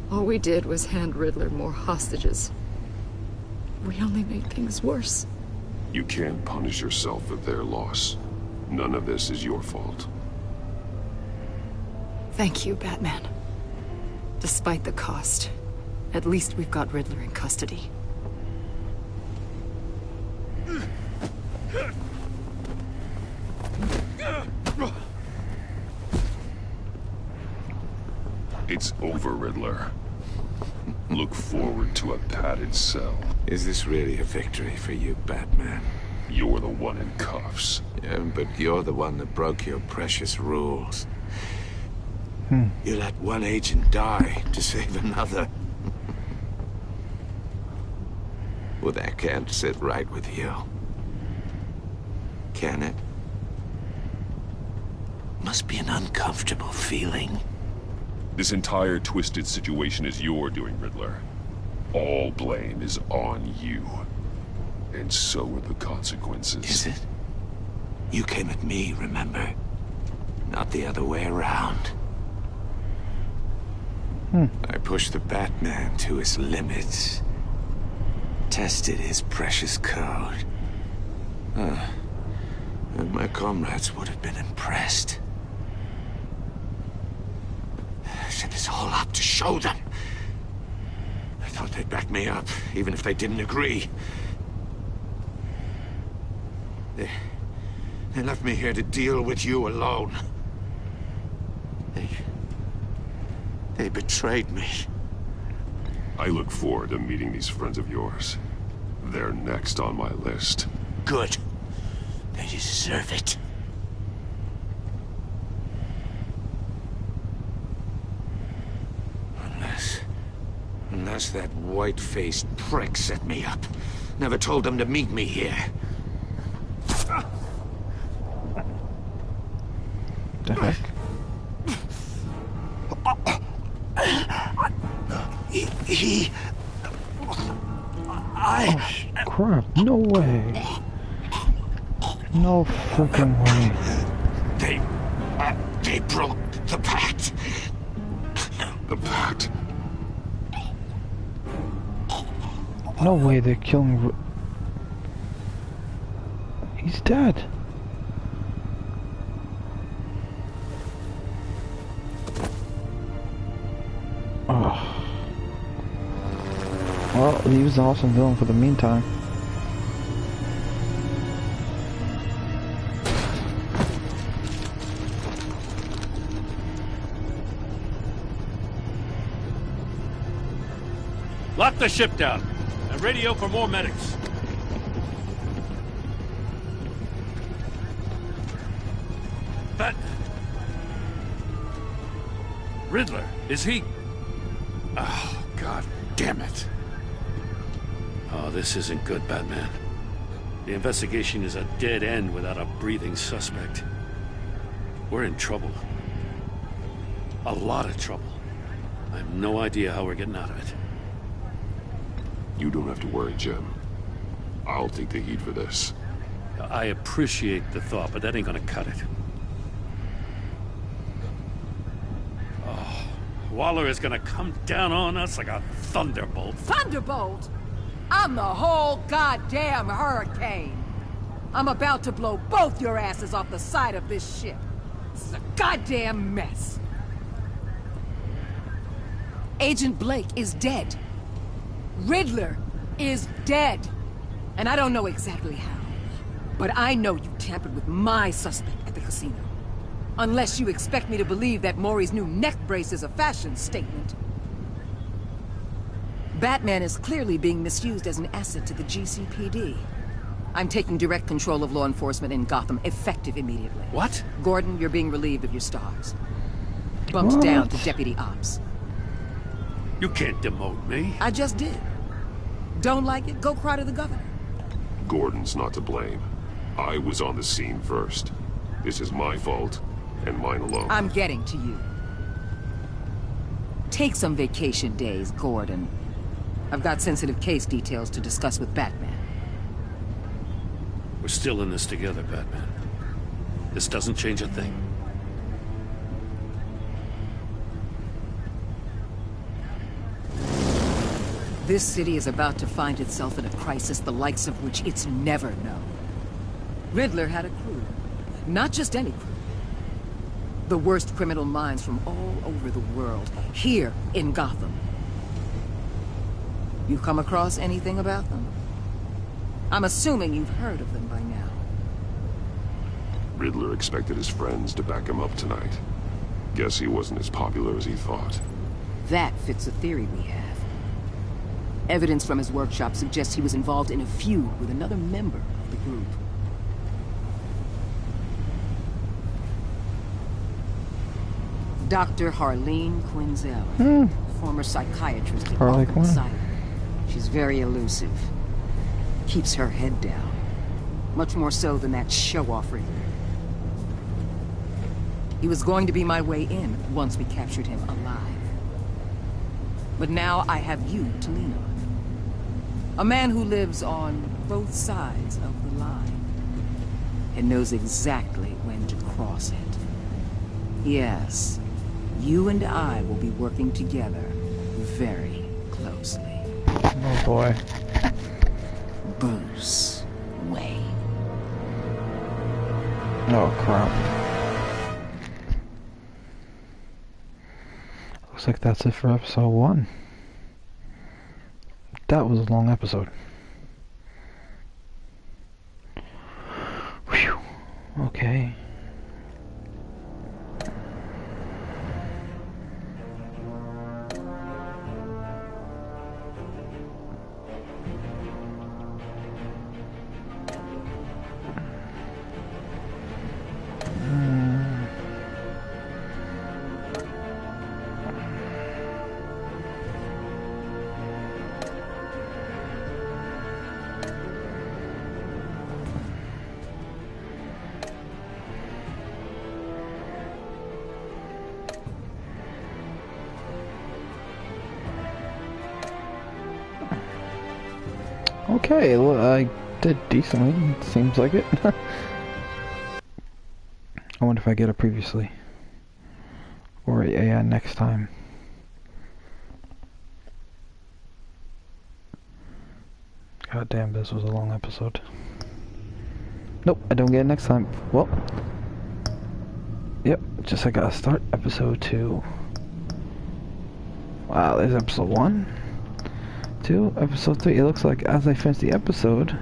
All we did was hand Riddler more hostages. We only made things worse. You can't punish yourself for their loss. None of this is your fault. Thank you, Batman. Despite the cost, at least we've got Riddler in custody. It's over, Riddler. Look forward to a padded cell. Is this really a victory for you, Batman? You're the one in cuffs. Yeah, but you're the one that broke your precious rules. You let one agent die to save another. Well, that can't sit right with you. Can it? Must be an uncomfortable feeling. This entire twisted situation is your doing, Riddler. All blame is on you. And so are the consequences. Is it? You came at me, remember? Not the other way around. I pushed the Batman to his limits. Tested his precious code. And my comrades would have been impressed. I set this all up to show them. I thought they'd back me up, even if they didn't agree. They left me here to deal with you alone. They betrayed me. I look forward to meeting these friends of yours. They're next on my list. Good. They deserve it. Unless that white-faced prick set me up. Never told them to meet me here. The heck? Oh, crap. No way. No freaking way. They broke the pact. The pact? No way they're killing... He's dead. Oh. Well, he was an awesome villain for the meantime. Lock the ship down and radio for more medics. But... Riddler, is he... Oh, God damn it. Oh, this isn't good, Batman. The investigation is a dead end without a breathing suspect. We're in trouble. A lot of trouble. I have no idea how we're getting out of it. You don't have to worry, Jim. I'll take the heat for this. I appreciate the thought, but that ain't gonna cut it. Oh, Waller is gonna come down on us like a thunderbolt. Thunderbolt? I'm the whole goddamn hurricane. I'm about to blow both your asses off the side of this ship. This is a goddamn mess. Agent Blake is dead. Riddler is dead. And I don't know exactly how. But I know you tampered with my suspect at the casino. Unless you expect me to believe that Maury's new neck brace is a fashion statement. Batman is clearly being misused as an asset to the GCPD. I'm taking direct control of law enforcement in Gotham, effective immediately. What? Gordon, you're being relieved of your stars. Bumped down to Deputy Ops. You can't demote me. I just did. Don't like it? Go cry to the governor. Gordon's not to blame. I was on the scene first. This is my fault, and mine alone. I'm getting to you. Take some vacation days, Gordon. I've got sensitive case details to discuss with Batman. We're still in this together, Batman. This doesn't change a thing. This city is about to find itself in a crisis the likes of which it's never known. Riddler had a crew. Not just any crew. The worst criminal minds from all over the world, here in Gotham. You come across anything about them? I'm assuming you've heard of them by now. Riddler expected his friends to back him up tonight. Guess he wasn't as popular as he thought. That fits a theory we have. Evidence from his workshop suggests he was involved in a feud with another member of the group. Dr. Harleen Quinzel, former psychiatrist at Arkham Asylum. She's very elusive. Keeps her head down. Much more so than that show-off Riddler. He was going to be my way in once we captured him alive. But now I have you to lean on. A man who lives on both sides of the line. And knows exactly when to cross it. Yes, you and I will be working together very closely. Oh boy. Bruce Wayne. Oh crap. Looks like that's it for episode 1. That was a long episode. Whew. Okay. Okay, well, I did decently, it seems like it. I wonder if I get it previously. Or AI next time. God damn, this was a long episode. Nope, I don't get it next time. Well, yep, just I gotta start episode 2. Wow, there's episode 1. 2, episode 3. It looks like as I finish the episode,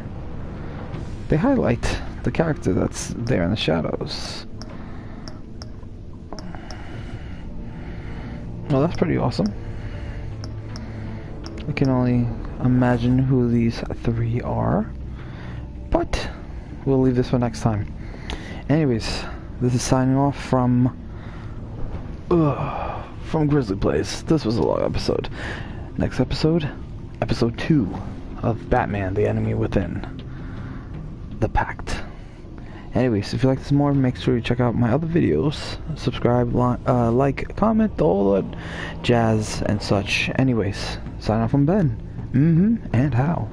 they highlight the character that's there in the shadows. Well, that's pretty awesome. I can only imagine who these 3 are, but we'll leave this for next time. Anyways, this is signing off from Grizzly Says. This was a long episode. Next episode, episode 2 of Batman, the Enemy Within. The Pact. Anyways, if you like this more, make sure you check out my other videos. Subscribe, like, comment, all that jazz and such. Anyways, sign off from Ben. And how.